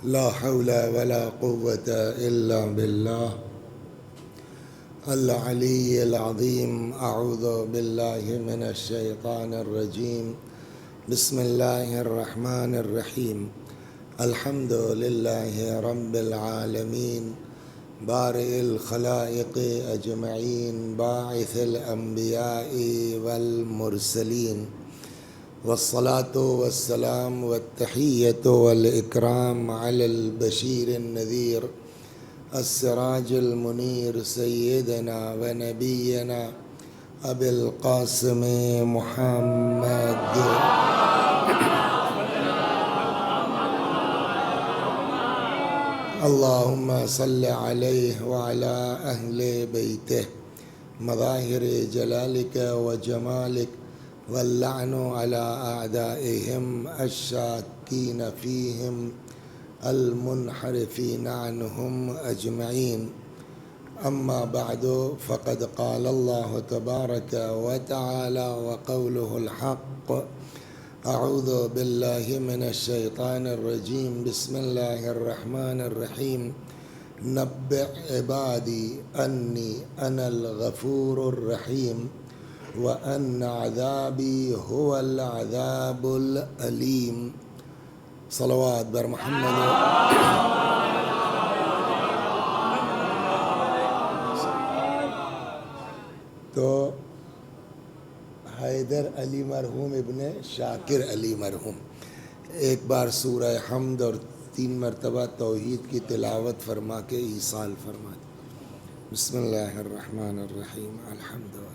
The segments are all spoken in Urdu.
لا حول ولا قوة إلا بالله العلي العظيم. أعوذ بالله من الشيطان الرجيم. بسم الله الرحمن الرحيم. الحمد لله رب العالمين بارئ الخلائق أجمعين باعث الأنبياء والمرسلين، والصلاة والسلام والتحية والإكرام على البشير النذير السراج المنير سيدنا ونبينا أبي القاسم محمد. اللهم صل عليه وعلى أهل بيته مظاهر جلالك وجمالك، واللعن على أعدائهم الشاكين فيهم المنحرفين عنهم أجمعين. أما بعد، فقد قال الله تبارك وتعالى وقوله الحق: أعوذ بالله من الشيطان الرجيم. بسم الله الرحمن الرحيم. نبئ عبادي أني أنا الغفور الرحيم وأن عذابي هو العذاب الأليم. صلوات بر محمد. تو حیدر علی مرحوم ابن شاکر علی مرحوم ایک بار سورہ حمد اور 3 مرتبہ توحید کی تلاوت فرما کے ایصال فرما. بسم اللہ الرحمن الرحیم. الحمد للہ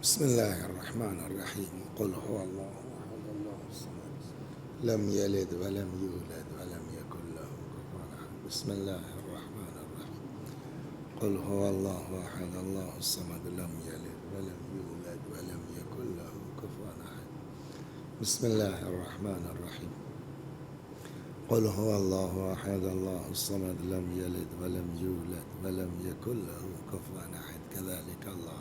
بسم الله الرحمن الرحيم. قل هو الله أحد الله الصمد لم يلد ولم يولد ولم يكن له كفوا أحد. بسم الله الرحمن الرحيم. قل هو الله أحد الله الصمد لم يلد ولم يولد ولم يكن له كفوا أحد. بسم الله الرحمن الرحيم. قل هو الله أحد الله الصمد لم يلد ولم يولد ولم يكن له كفوا أحد. كذلك الله.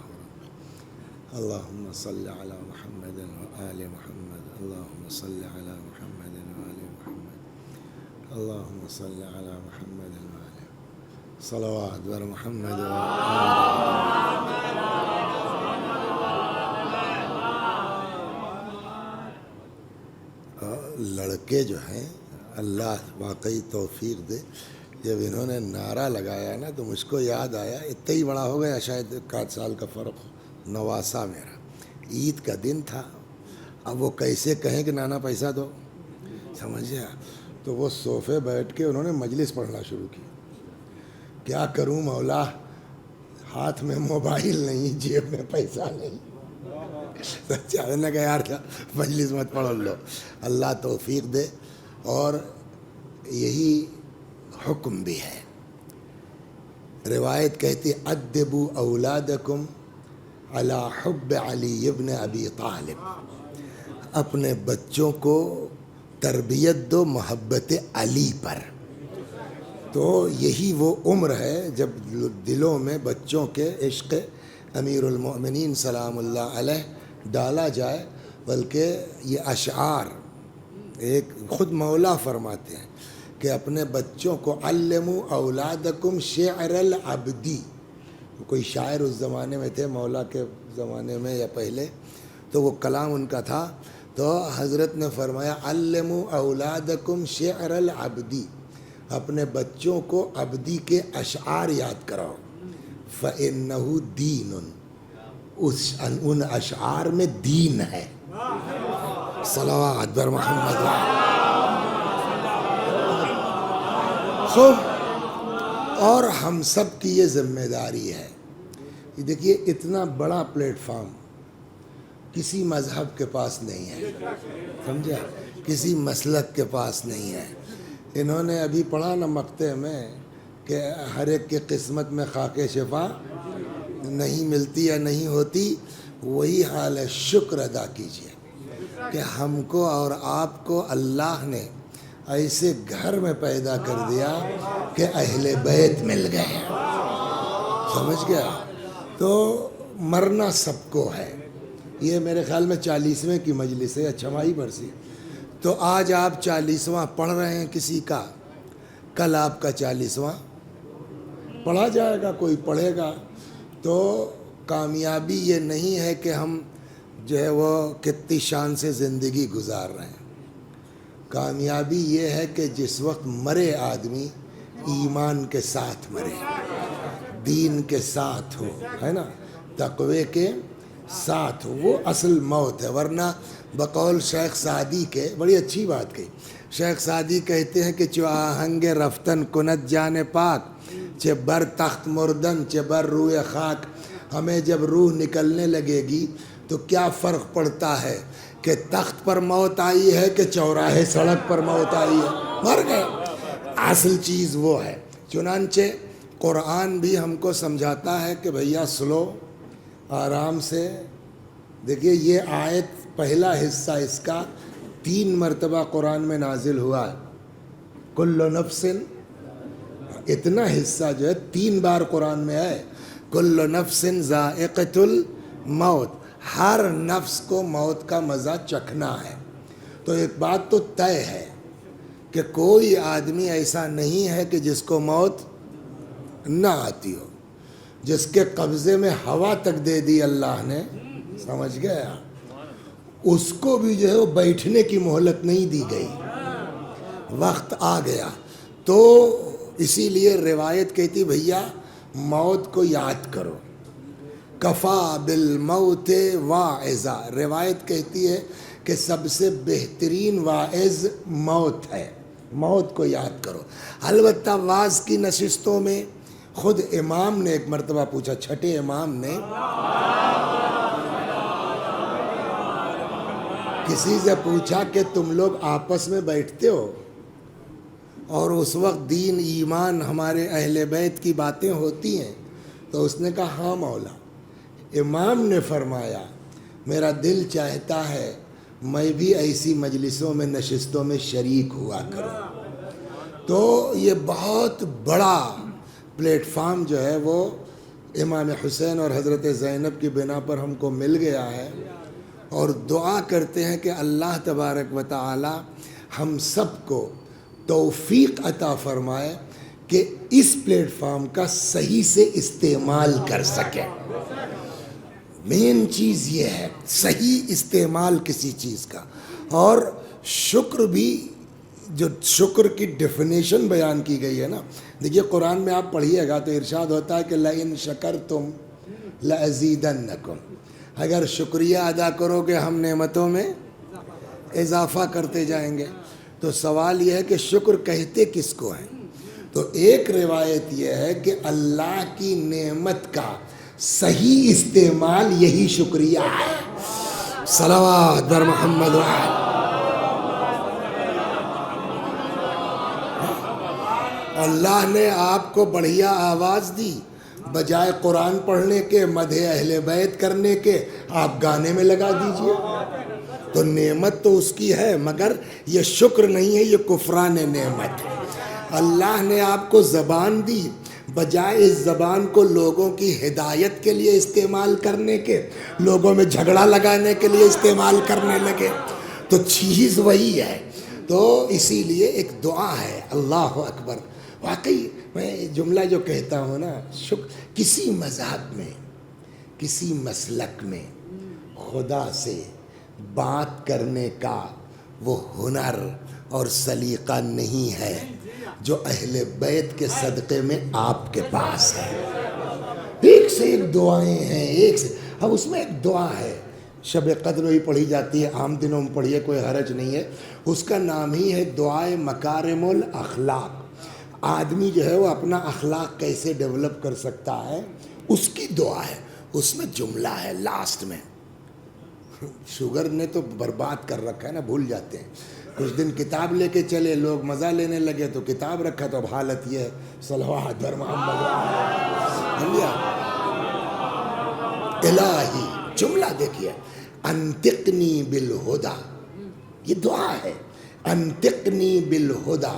اللهم صل على محمد وآل محمد. اللهم صل على محمد وآل محمد. اللهم صل على محمد وآل صلوات بر محمد لڑکے جو ہیں اللہ واقعی توفیق دے، جب انہوں نے نعرہ لگایا نا تو مجھ کو یاد آیا، اتنا ہی بڑا ہو گیا شاید 1 سال کا فرق ہو، نواسا میرا عید کا دن تھا. اب وہ کیسے کہیں کہ نانا پیسہ دو، سمجھا؟ تو وہ صوفے بیٹھ کے انہوں نے مجلس پڑھنا شروع کی. کیا کروں مولا، ہاتھ میں موبائل نہیں، جیب میں پیسہ نہیں. سچا نے کہا یار مجلس مت پڑھ لو. اللہ توفیق دے. اور یہی حکم بھی ہے. روایت کہتی ادبوا اولادکم علی حب علی ابن ابی طالب. اپنے بچوں کو تربیت دو محبت علی پر. تو یہی وہ عمر ہے جب دلوں میں بچوں کے عشق امیر المؤمنین سلام اللہ علیہ ڈالا جائے. بلکہ یہ اشعار ایک خود مولا فرماتے ہیں کہ اپنے بچوں کو علموا اولادکم شعر العبدی. کوئی شاعر اس زمانے میں تھے، مولا کے زمانے میں یا پہلے، تو وہ کلام ان کا تھا. تو حضرت نے فرمایا علموا اولادکم شعر العبدی، اپنے بچوں کو عبدی کے اشعار یاد کراؤ. فإنہ دین، ان اشعار میں دین ہے. صلوات بر محمد. اور ہم سب کی یہ ذمہ داری ہے. یہ دیکھیے اتنا بڑا پلیٹ فارم کسی مذہب کے پاس نہیں ہے، سمجھا؟ کسی مسلک کے پاس نہیں ہے. انہوں نے ابھی پڑھا نا مقطع میں کہ ہر ایک کی قسمت میں خاک شفا نہیں ملتی یا نہیں ہوتی. وہی حال ہے. شکر ادا کیجئے کہ ہم کو اور آپ کو اللہ نے ایسے گھر میں پیدا کر دیا کہ اہل بیت مل گئے. سمجھ گیا؟ تو مرنا سب کو ہے. یہ میرے خیال میں 40ویں کی مجلس ہے, چھمائی برسی. تو آج آپ 40واں پڑھ رہے ہیں کسی کا, کل آپ کا 40واں پڑھا جائے گا, کوئی پڑھے گا. تو کامیابی یہ نہیں ہے کہ ہم جو ہے وہ کتنی شان سے زندگی گزار رہے ہیں. کامیابی یہ ہے کہ جس وقت مرے آدمی ایمان کے ساتھ مرے, دین کے ساتھ ہو, ہے نا, تقوی کے ساتھ ہو, وہ اصل موت ہے. ورنہ بقول شیخ سعدی کے, بڑی اچھی بات کہی, شیخ سعدی کہتے ہیں کہ چو آہنگ رفتن کنت جان پاک, چہ بر تخت مردن چہ بر روئے خاک. ہمیں جب روح نکلنے لگے گی تو کیا فرق پڑتا ہے کہ تخت پر موت آئی ہے کہ چوراہے سڑک پر موت آئی ہے, مر گئے. اصل چیز وہ ہے. چنانچہ قرآن بھی ہم کو سمجھاتا ہے کہ بھیا سلو, آرام سے. دیکھیے یہ آیت پہلا حصہ اس کا 3 مرتبہ قرآن میں نازل ہوا ہے. کل نفس, اتنا حصہ جو ہے 3 بار قرآن میں ہے. کل نفس ذائقۃ الموت, ہر نفس کو موت کا مزہ چکھنا ہے. تو ایک بات تو طے ہے کہ کوئی آدمی ایسا نہیں ہے کہ جس کو موت نہ آتی ہو. جس کے قبضے میں ہوا تک دے دی اللہ نے, سمجھ گیا, اس کو بھی جو ہے وہ بیٹھنے کی مہلت نہیں دی گئی, وقت آ گیا. تو اسی لیے روایت کہتی بھیا موت کو یاد کرو, کفا بالموت واعظا. روایت کہتی ہے کہ سب سے بہترین واعظ موت ہے, موت کو یاد کرو. البتہ واعظ کی نشستوں میں خود امام نے ایک مرتبہ پوچھا, 6 امام نے کسی سے پوچھا کہ تم لوگ آپس میں بیٹھتے ہو اور اس وقت دین ایمان ہمارے اہل بیت کی باتیں ہوتی ہیں؟ تو اس نے کہا ہاں مولا. امام نے فرمایا میرا دل چاہتا ہے میں بھی ایسی مجلسوں میں نشستوں میں شریک ہوا کروں. تو یہ بہت بڑا پلیٹ فارم جو ہے وہ امام حسین اور حضرت زینب کی بنا پر ہم کو مل گیا ہے. اور دعا کرتے ہیں کہ اللہ تبارک و تعالی ہم سب کو توفیق عطا فرمائے کہ اس پلیٹ فارم کا صحیح سے استعمال کر سکیں. مین چیز یہ ہے صحیح استعمال کسی چیز کا. اور شکر بھی, جو شکر کی ڈیفینیشن بیان کی گئی ہے نا, دیکھیے قرآن میں آپ پڑھیے گا تو ارشاد ہوتا ہے کہ لَإِن شَكَرْتُمْ لَأَزِيدَنَّكُمْ, اگر شکریہ ادا کرو گے ہم نعمتوں میں اضافہ کرتے جائیں گے. تو سوال یہ ہے کہ شکر کہتے کس کو ہیں؟ تو ایک روایت یہ ہے کہ اللہ کی نعمت کا صحیح استعمال یہی شکریہ ہے. صلوات بر محمد و آل. اللہ نے آپ کو بڑھیا آواز دی, بجائے قرآن پڑھنے کے, مدح اہل بیت کرنے کے, آپ گانے میں لگا دیجئے. تو نعمت تو اس کی ہے, مگر یہ شکر نہیں ہے, یہ کفران نعمت ہے. اللہ نے آپ کو زبان دی, بجائے اس زبان کو لوگوں کی ہدایت کے لیے استعمال کرنے کے, لوگوں میں جھگڑا لگانے کے لیے استعمال کرنے لگے. تو چیز وہی ہے. تو اسی لیے ایک دعا ہے, اللہ اکبر. واقعی میں جملہ جو کہتا ہوں نا, کسی مذہب میں, کسی مسلک میں خدا سے بات کرنے کا وہ ہنر اور سلیقہ نہیں ہے جو اہل بیت کے صدقے میں آپ کے پاس ہے. ایک سے ایک دعائیں ہیں, ایک سے. اب اس میں ایک دعا ہے, شب قدر ہی پڑھی جاتی ہے, عام دنوں میں پڑھیے, کوئی حرج نہیں ہے. اس کا نام ہی ہے دعائے مکارم الاخلاق. آدمی جو ہے وہ اپنا اخلاق کیسے ڈیولپ کر سکتا ہے, اس کی دعا ہے. اس میں جملہ ہے لاسٹ میں, شوگر نے تو برباد کر رکھا ہے نا, بھول جاتے ہیں. کچھ دن کتاب لے کے چلے, لوگ مزہ لینے لگے تو کتاب رکھا, تو اب حالت یہ ہے. صلوات بر محمد الہی. جملہ دیکھیے, انطقنی بالہدی, یہ دعا ہے. انطقنی بالہدا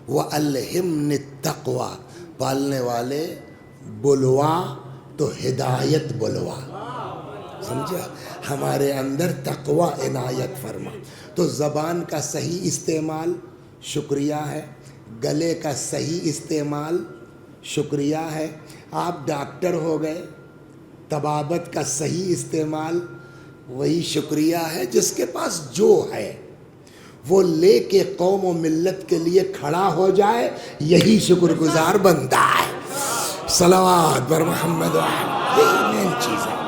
والہمنی التقوی، پالنے والے بلوا تو ہدایت بلوا، سمجھا، ہمارے اندر تقوی عنایت فرما۔ تو زبان کا صحیح استعمال شکریہ ہے، گلے کا صحیح استعمال شکریہ ہے۔ آپ ڈاکٹر ہو گئے، طبابت کا صحیح استعمال وہی شکریہ ہے۔ جس کے پاس جو ہے وہ لے کے قوم و ملت کے لیے کھڑا ہو جائے، یہی شکر گزار بندہ ہے۔ صلوات بر محمد، یہی مین چیز ہے۔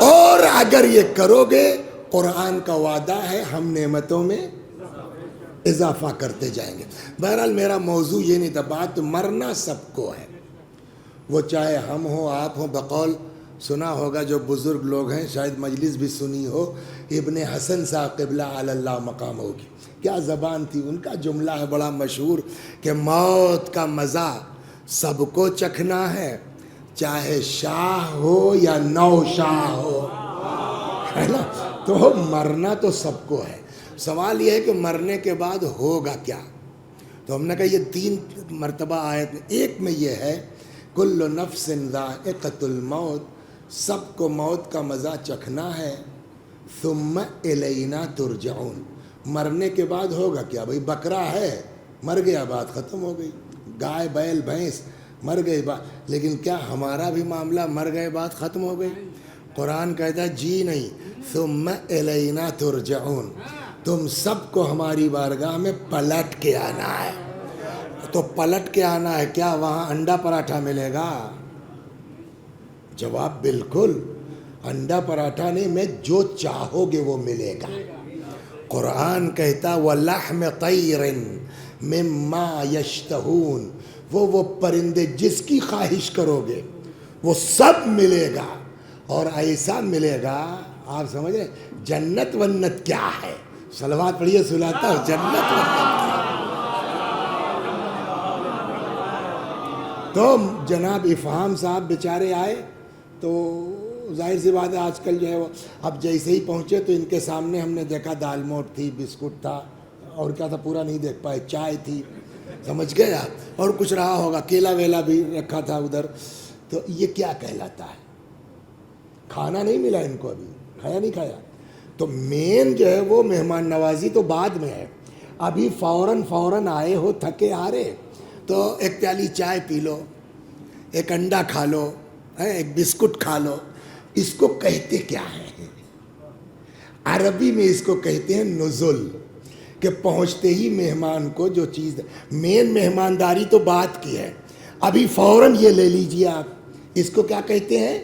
اور اگر یہ کرو گے، قرآن کا وعدہ ہے ہم نعمتوں میں اضافہ کرتے جائیں گے۔ بہرحال میرا موضوع یہ نہیں تھا، بات مرنا سب کو ہے، وہ چاہے ہم ہوں آپ ہوں۔ بقول سنا ہوگا جو بزرگ لوگ ہیں، شاید مجلس بھی سنی ہو، ابن حسن صاحب قبلہ علی اللہ مقام ہوگی، کیا زبان تھی ان کا، جملہ ہے بڑا مشہور کہ موت کا مزہ سب کو چکھنا ہے، چاہے شاہ ہو یا نو شاہ ہو، ہے نا۔ تو مرنا تو سب کو ہے، سوال یہ ہے کہ مرنے کے بعد ہوگا کیا۔ تو ہم نے کہا یہ 3 مرتبہ آیت میں، ایک میں یہ ہے کل نفس ذائقۃ الموت، سب کو موت کا مزہ چکھنا ہے، ثم الینا ترجعون، مرنے کے بعد ہوگا کیا۔ بھئی بکرا ہے، مر گیا، بات ختم ہو گئی، گائے بیل بھینس مر گئی بات، لیکن کیا ہمارا بھی معاملہ مر گئے بات ختم ہو گئی؟ قرآن کہتا ہے جی نہیں، ثم الینا ترجعون، تم سب کو ہماری بارگاہ میں پلٹ کے آنا ہے۔ تو پلٹ کے آنا ہے، کیا وہاں انڈا پراٹھا ملے گا؟ جواب بالکل، انڈا پراٹھا نہیں، میں جو چاہو گے وہ ملے گا۔ قرآن کہتا وَلَحْمِ طَيْرٍ مِّمَّا يَشْتَهُونَ، وہ پرندے جس کی خواہش کرو گے وہ سب ملے گا، اور ایسا ملے گا، آپ سمجھ رہے جنت ونت کیا ہے، صلوات پڑھیے سلاتا ہوں، جنت ونت کیا ہے۔ تو جناب افہام صاحب بیچارے آئے، تو ظاہر سی بات ہے آج کل جو ہے وہ، اب جیسے ہی پہنچے تو ان کے سامنے ہم نے دیکھا دال موٹ تھی، بسکٹ تھا، اور کیا تھا پورا نہیں دیکھ پائے، چائے تھی، سمجھ گئے آپ، اور کچھ رہا ہوگا، کیلا ویلا بھی رکھا تھا ادھر۔ تو یہ کیا کہلاتا ہے؟ کھانا نہیں ملا ان کو، ابھی کھایا نہیں کھایا۔ تو مین جو ہے وہ مہمان نوازی تو بعد میں ہے، ابھی فوراً آئے ہو، تھکے آ رہے، تو ایک پیالی چائے پی لو، ایک انڈا کھا لو، ایک بسکٹ کھا لو۔ اس کو کہتے کیا ہے؟ عربی میں اس کو کہتے ہیں نزل، کہ پہنچتے ہی مہمان کو جو چیز، مین مہمانداری تو بات کی ہے، ابھی فوراً یہ لے لیجیے آپ، اس کو کیا کہتے ہیں؟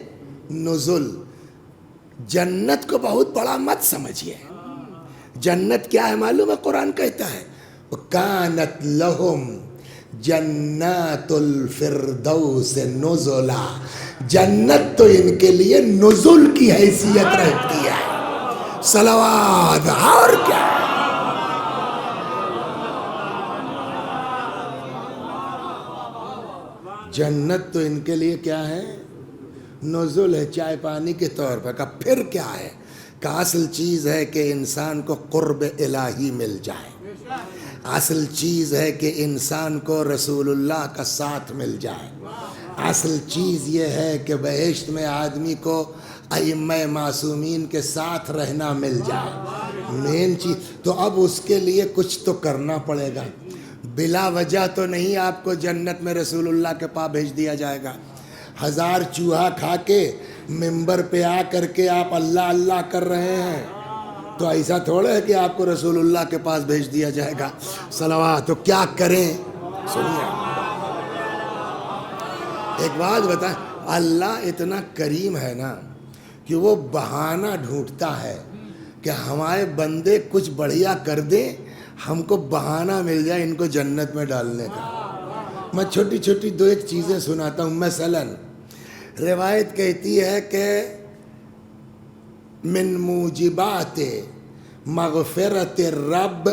نزل۔ جنت کو بہت بڑا مت سمجھیے، جنت کیا ہے معلوم ہے؟ قرآن کہتا ہے کانت لہم جنات الفردوس نزلا، جنت تو ان کے لیے نزل کی حیثیت رکھتی ہے، صلوات، اور کیا ہے؟ جنت تو ان کے لیے کیا ہے؟ نزل ہے، چائے پانی کے طور پر۔ کہ پھر کیا ہے؟ کہ اصل چیز ہے کہ انسان کو قرب الہی مل جائے، اصل چیز ہے کہ انسان کو رسول اللہ کا ساتھ مل جائے، اصل چیز یہ ہے کہ بہشت میں آدمی کو ائمہ معصومین کے ساتھ رہنا مل جائے، مین چیز۔ تو اب اس کے لیے کچھ تو کرنا پڑے گا، بلا وجہ تو نہیں آپ کو جنت میں رسول اللہ کے پاس بھیج دیا جائے گا۔ 1000 چوہا کھا کے ممبر پہ آ کر کے آپ اللہ اللہ کر رہے ہیں، تو ایسا تھوڑا ہے کہ آپ کو رسول اللہ کے پاس بھیج دیا جائے گا، صلوات۔ تو کیا کریں؟ سنیے ایک بات بتائیں، اللہ اتنا کریم ہے نا کہ وہ بہانہ ڈھونڈتا ہے کہ ہمارے بندے کچھ بڑھیا کر دیں، ہم کو بہانہ مل جائے ان کو جنت میں ڈالنے کا۔ میں چھوٹی چھوٹی 2-1 چیزیں سناتا ہوں۔ مثلا روایت کہتی ہے کہ من موجبات مغفرت الرب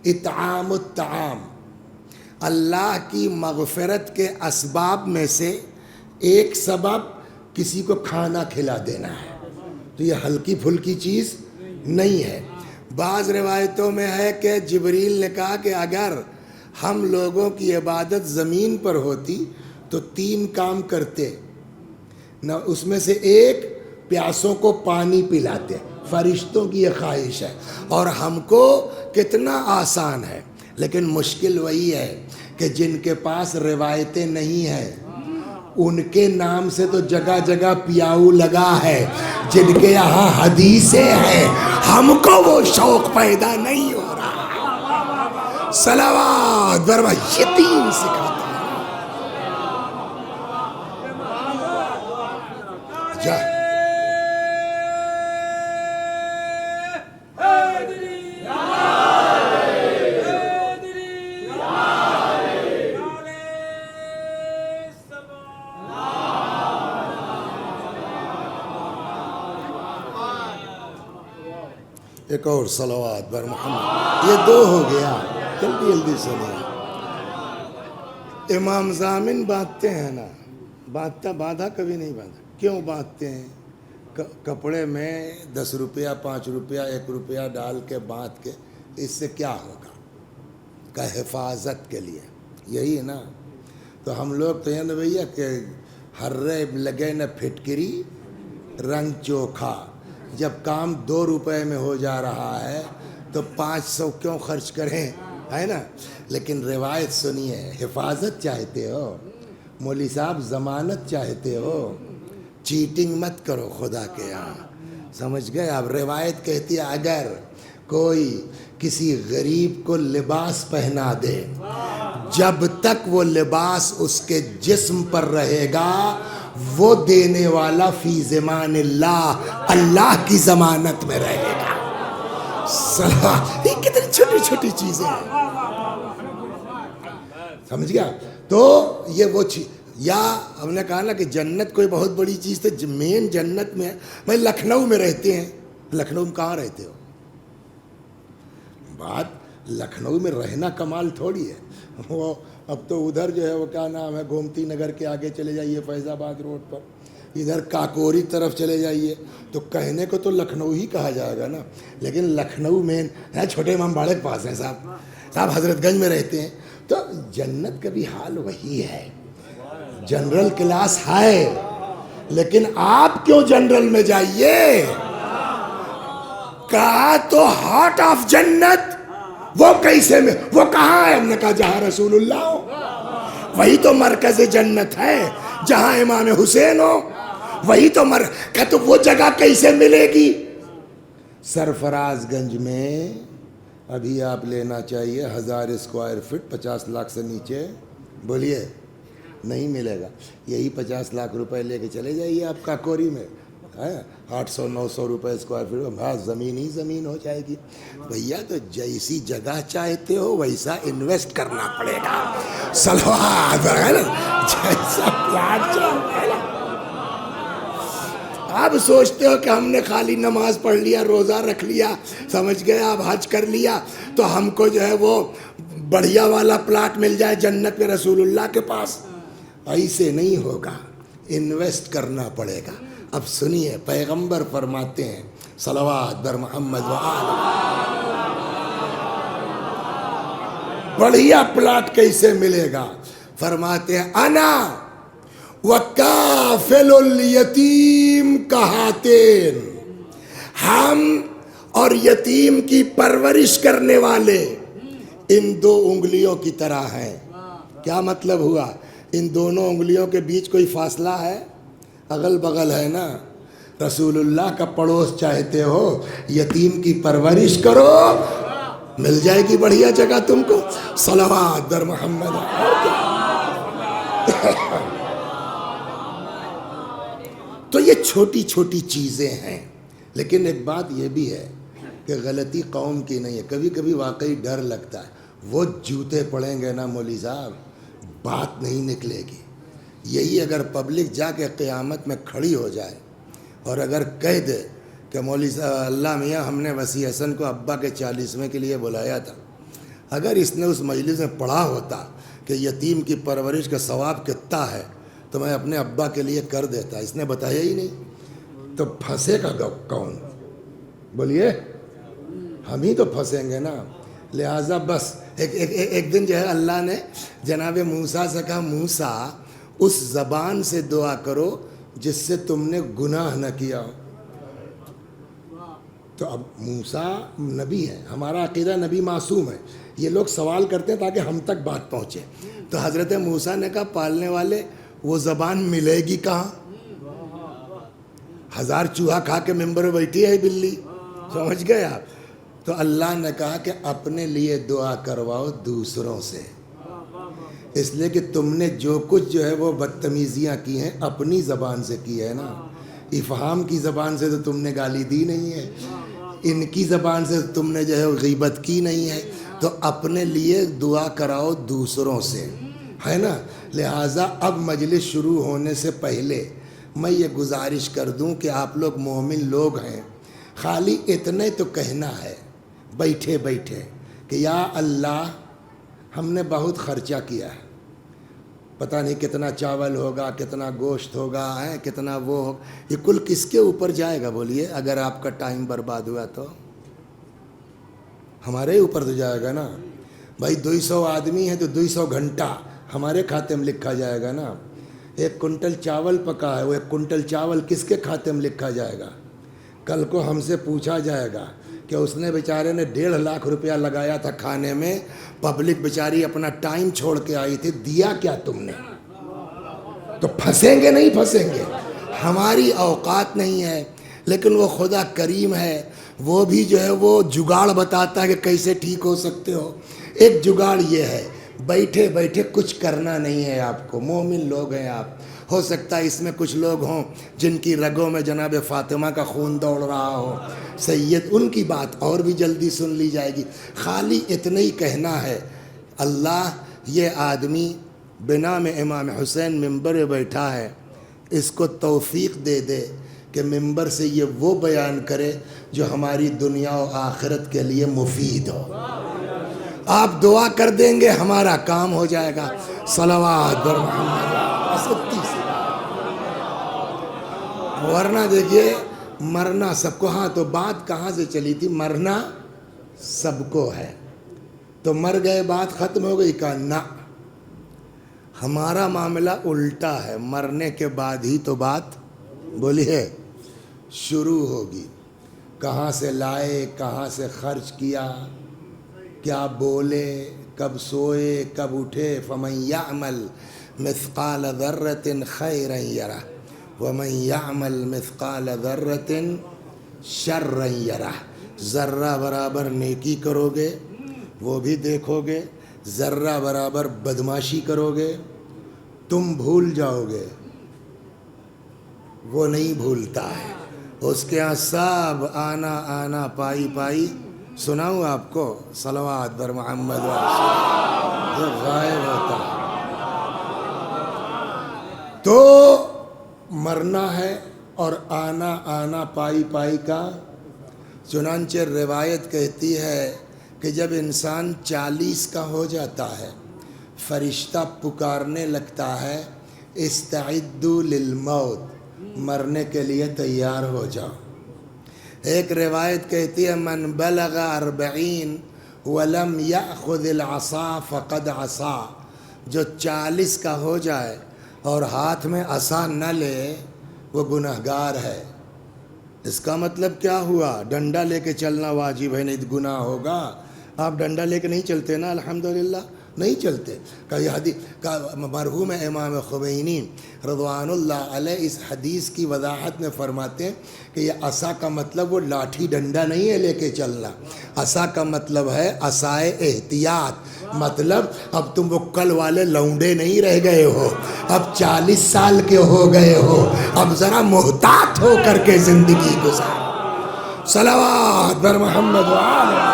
اطعام الطعام، اللہ کی مغفرت کے اسباب میں سے ایک سبب کسی کو کھانا کھلا دینا ہے، تو یہ ہلکی پھلکی چیز نہیں ہے، بعض روایتوں میں ہے کہ جبریل نے کہا کہ اگر ہم لوگوں کی عبادت زمین پر ہوتی تو 3 کام کرتے نہ، اس میں سے ایک پیاسوں کو پانی پلاتے، فرشتوں کی یہ خواہش ہے، اور ہم کو کتنا آسان ہے، لیکن مشکل وہی ہے کہ جن کے پاس روایتیں نہیں ہیں ان کے نام سے تو جگہ جگہ پیاؤ لگا ہے، جن کے یہاں حدیثیں ہیں ہم کو وہ شوق پیدا نہیں ہو رہا۔ صلوات برما یتیم سکھاتا جا۔ ایک اور صلوات بر محمد، یہ 2 ہو گیا، جلدی جلدی سنیں۔ امام ضامن باندھتے ہیں نا، باندھا کبھی نہیں باندھا، کیوں باندھتے ہیں؟ کپڑے میں 10 روپیہ 5 روپیہ 1 روپیہ ڈال کے باندھ کے، اس سے کیا ہوگا؟ کا حفاظت کے لیے، یہی ہے نا۔ تو ہم لوگ تو یہ نا بھیا کہ ہرے لگے نہ پھٹکری رنگ چوکھا، جب کام 2 روپے میں ہو جا رہا ہے تو 500 کیوں خرچ کریں، ہے نا۔ لیکن روایت سنیے، حفاظت چاہتے ہو، مولوی صاحب ضمانت چاہتے ہو، چیٹنگ مت کرو خدا کے یہاں، سمجھ گئے آپ۔ روایت کہتی ہے اگر کوئی کسی غریب کو لباس پہنا دے، جب تک وہ لباس اس کے جسم پر رہے گا وہ دینے والا فی ضمان اللہ، اللہ کی ضمانت میں رہے گا۔ یہ کتنی چھوٹی چھوٹی چیزیں ہیں، سمجھ گیا۔ تو یہ وہ چیز، یا ہم نے کہا نا کہ جنت کوئی بہت بڑی چیز تھی، مین جنت میں بھائی لکھنؤ میں رہتے ہیں، لکھنؤ میں کہاں رہتے ہو؟ بات لکھنؤ میں رہنا کمال تھوڑی ہے، وہ اب تو ادھر جو ہے وہ کیا نام ہے، گومتی نگر کے آگے چلے جائیے فیض آباد روڈ پر، ادھر کاکوری طرف چلے جائیے تو کہنے کو تو لکھنؤ ہی کہا جائے گا نا، لیکن لکھنؤ میں چھوٹے امام باڑے کے پاس ہیں صاحب حضرت گنج میں رہتے ہیں۔ تو جنت کا بھی حال وہی ہے، جنرل کلاس ہے، لیکن آپ کیوں جنرل میں جائیے؟ کہا تو ہارٹ آف جنت، وہ کیسے میں، وہ کہاں ہے؟ ہم نے کہا جہاں رسول اللہ ہو، وہی تو مرکز جنت ہے، جہاں امام حسین ہو وہی تو تو وہ جگہ کیسے ملے گی؟ سرفراز گنج میں ابھی آپ لینا چاہیے 1000 اسکوائر فٹ، 50 لاکھ سے نیچے، بولیے نہیں ملے گا۔ یہی 50 لاکھ روپے لے کے چلے جائیے آپ کاکوری میں، 800-900 روپے اسکوائر فٹ، ہاں زمین ہی زمین ہو جائے گی بھیا۔ تو جیسی جگہ چاہتے ہو ویسا انویسٹ کرنا پڑے گا، صلوات ہے نا، جیسا پلاٹ چاہتے ہیں۔ آپ سوچتے ہو کہ ہم نے خالی نماز پڑھ لیا، روزہ رکھ لیا، سمجھ گئے آپ، حج کر لیا تو ہم کو جو ہے وہ بڑھیا والا پلاٹ مل جائے جنت میں رسول اللہ کے پاس، ایسے نہیں ہوگا، انویسٹ کرنا پڑے گا۔ اب سنیے، پیغمبر فرماتے ہیں صلوات بر محمد و آل، بڑھیا پلاٹ کیسے ملے گا؟ فرماتے ہیں انا وکافل الیتیم کہاتین، ہم اور یتیم کی پرورش کرنے والے ان 2 انگلیوں کی طرح ہیں۔ کیا مطلب ہوا؟ ان دونوں انگلیوں کے بیچ کوئی فاصلہ ہے؟ اگل بغل ہے نا۔ رسول اللہ کا پڑوس چاہتے ہو، یتیم کی پرورش کرو، مل جائے گی بڑھیا جگہ تم کو، صلوات در محمد۔ تو یہ چھوٹی چھوٹی چیزیں ہیں، لیکن ایک بات یہ بھی ہے کہ غلطی قوم کی نہیں ہے، کبھی کبھی واقعی ڈر لگتا ہے، وہ جوتے پڑیں گے نا مولوی صاحب بات نہیں نکلے گی۔ یہی اگر پبلک جا کے قیامت میں کھڑی ہو جائے اور اگر کہہ دے کہ مولوی صاحب اللہ میاں ہم نے وسیع حسن کو ابا کے 40ویں کے لیے بلایا تھا، اگر اس نے اس مجلس میں پڑھا ہوتا کہ یتیم کی پرورش کا ثواب کتنا ہے تو میں اپنے ابا کے لیے کر دیتا، اس نے بتایا ہی نہیں، تو پھنسے گا کون؟ بولیے، ہم ہی تو پھنسیں گے نا. لہٰذا بس ایک دن جو ہے اللہ نے جناب موسیٰ سے کہا موسیٰ اس زبان سے دعا کرو جس سے تم نے گناہ نہ کیا ہو. تو اب موسیٰ نبی ہے، ہمارا عقیدہ نبی معصوم ہے. یہ لوگ سوال کرتے ہیں تاکہ ہم تک بات پہنچے. تو حضرت موسیٰ نے کہا پالنے والے وہ زبان ملے گی کہاں؟ 1000 چوہا کھا کے ممبر میں بیٹھی ہے بلی، سمجھ گئے آپ؟ تو اللہ نے کہا کہ اپنے لیے دعا کرواؤ دوسروں سے، اس لیے کہ تم نے جو کچھ جو ہے وہ بدتمیزیاں کی ہیں اپنی زبان سے کی ہے نا. افہام کی زبان سے تو تم نے گالی دی نہیں ہے، ان کی زبان سے تم نے جو ہے غیبت کی نہیں ہے. تو اپنے لیے دعا کراؤ دوسروں سے، ہے نا. لہٰذا اب مجلس شروع ہونے سے پہلے میں یہ گزارش کر دوں کہ آپ لوگ مومن لوگ ہیں، خالی اتنے تو کہنا ہے بیٹھے بیٹھے کہ یا اللہ ہم نے بہت خرچہ کیا ہے، پتہ نہیں کتنا چاول ہوگا، کتنا گوشت ہوگا، کتنا وہ ہوگا. یہ کل کس کے اوپر جائے گا بولیے؟ اگر آپ کا ٹائم برباد ہوا تو ہمارے ہی اوپر تو جائے گا نا. بھائی 200 آدمی ہیں تو 200 گھنٹہ ہمارے کھاتے میں لکھا جائے گا نا. 1 کنٹل چاول پکا ہے، وہ 1 کنٹل چاول کس کے کھاتے میں لکھا جائے گا؟ کل کو ہم سے پوچھا جائے گا کہ اس نے بیچارے نے 1.5 لاکھ روپیہ لگایا تھا کھانے میں، پبلک بیچاری اپنا ٹائم چھوڑ کے آئی تھی، دیا کیا تم نے؟ تو پھنسیں گے نہیں پھنسیں گے؟ ہماری اوقات نہیں ہے، لیکن وہ خدا کریم ہے، وہ بھی جو ہے وہ جگاڑ بتاتا ہے کہ کیسے ٹھیک ہو سکتے ہو. ایک جگاڑ یہ ہے بیٹھے بیٹھے کچھ کرنا نہیں ہے آپ کو. مومن لوگ ہیں آپ، ہو سکتا ہے اس میں کچھ لوگ ہوں جن کی رگوں میں جناب فاطمہ کا خون دوڑ رہا ہو، سید ان کی بات اور بھی جلدی سن لی جائے گی. خالی اتنا ہی کہنا ہے اللہ یہ آدمی بنا میں امام حسین ممبر پہ بیٹھا ہے، اس کو توفیق دے دے کہ ممبر سے یہ وہ بیان کرے جو ہماری دنیا و آخرت کے لیے مفید ہو. آپ دعا کر دیں گے ہمارا کام ہو جائے گا. صلوات بر محمد. ورنہ دیکھیے مرنا سب کو، ہاں تو بات کہاں سے چلی تھی؟ مرنا سب کو ہے تو مر گئے بات ختم ہو گئی؟ کہا نہ، ہمارا معاملہ الٹا ہے، مرنے کے بعد ہی تو بات بولیے شروع ہوگی. کہاں سے لائے، کہاں سے خرچ کیا، کیا بولے، کب سوئے، کب اٹھے. فمن یعمل مثقال ذرۃ خیرا یرہ ومن یعمل مثقال ذرۃ شرا یرہ. ذرہ برابر نیکی کرو گے وہ بھی دیکھو گے، ذرہ برابر بدماشی کرو گے تم بھول جاؤ گے، وہ نہیں بھولتا ہے. اس کے یہاں سب آنا آنا پائی پائی. سناؤں آپ کو صلوات بر محمد جو غائب ہوتا ہے. تو مرنا ہے اور آنا آنا پائی پائی کا. چنانچہ روایت کہتی ہے کہ جب انسان 40 کا ہو جاتا ہے فرشتہ پکارنے لگتا ہے استعدوا للموت، مرنے کے لیے تیار ہو جاؤ. ایک روایت کہتی ہے من بلغ 40 ولم یأخذ العصا فقد عصا. جو 40 کا ہو جائے اور ہاتھ میں عصا نہ لے وہ گنہگار ہے. اس کا مطلب کیا ہوا؟ ڈنڈا لے کے چلنا واجب ہے، نہیں گناہ ہوگا. آپ ڈنڈا لے کے نہیں چلتے نا، الحمدللہ نہیں چلتے. کہ حدیث کا مرحوم امام خمینی رضوان اللہ علیہ اس حدیث کی وضاحت میں فرماتے ہیں کہ یہ عصا کا مطلب وہ لاٹھی ڈنڈا نہیں ہے لے کے چلنا. عصا کا مطلب ہے عصائے احتیاط. مطلب اب تم وہ کل والے لونڈے نہیں رہ گئے ہو، اب 40 سال کے ہو گئے ہو، اب ذرا محتاط ہو کر کے زندگی گزار. صلوات بر محمد وآلہ.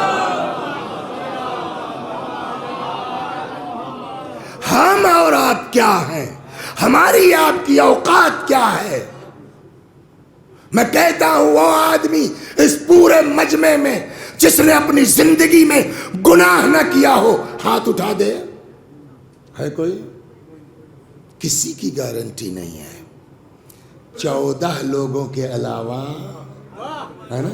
ہم اور آپ کیا ہیں؟ ہماری آپ کی اوقات کیا ہے؟ میں کہتا ہوں وہ آدمی اس پورے مجمع میں جس نے اپنی زندگی میں گناہ نہ کیا ہو ہاتھ اٹھا دے. ہے کوئی؟ کسی کی گارنٹی نہیں ہے. 14 لوگوں کے علاوہ، ہے نا،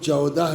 14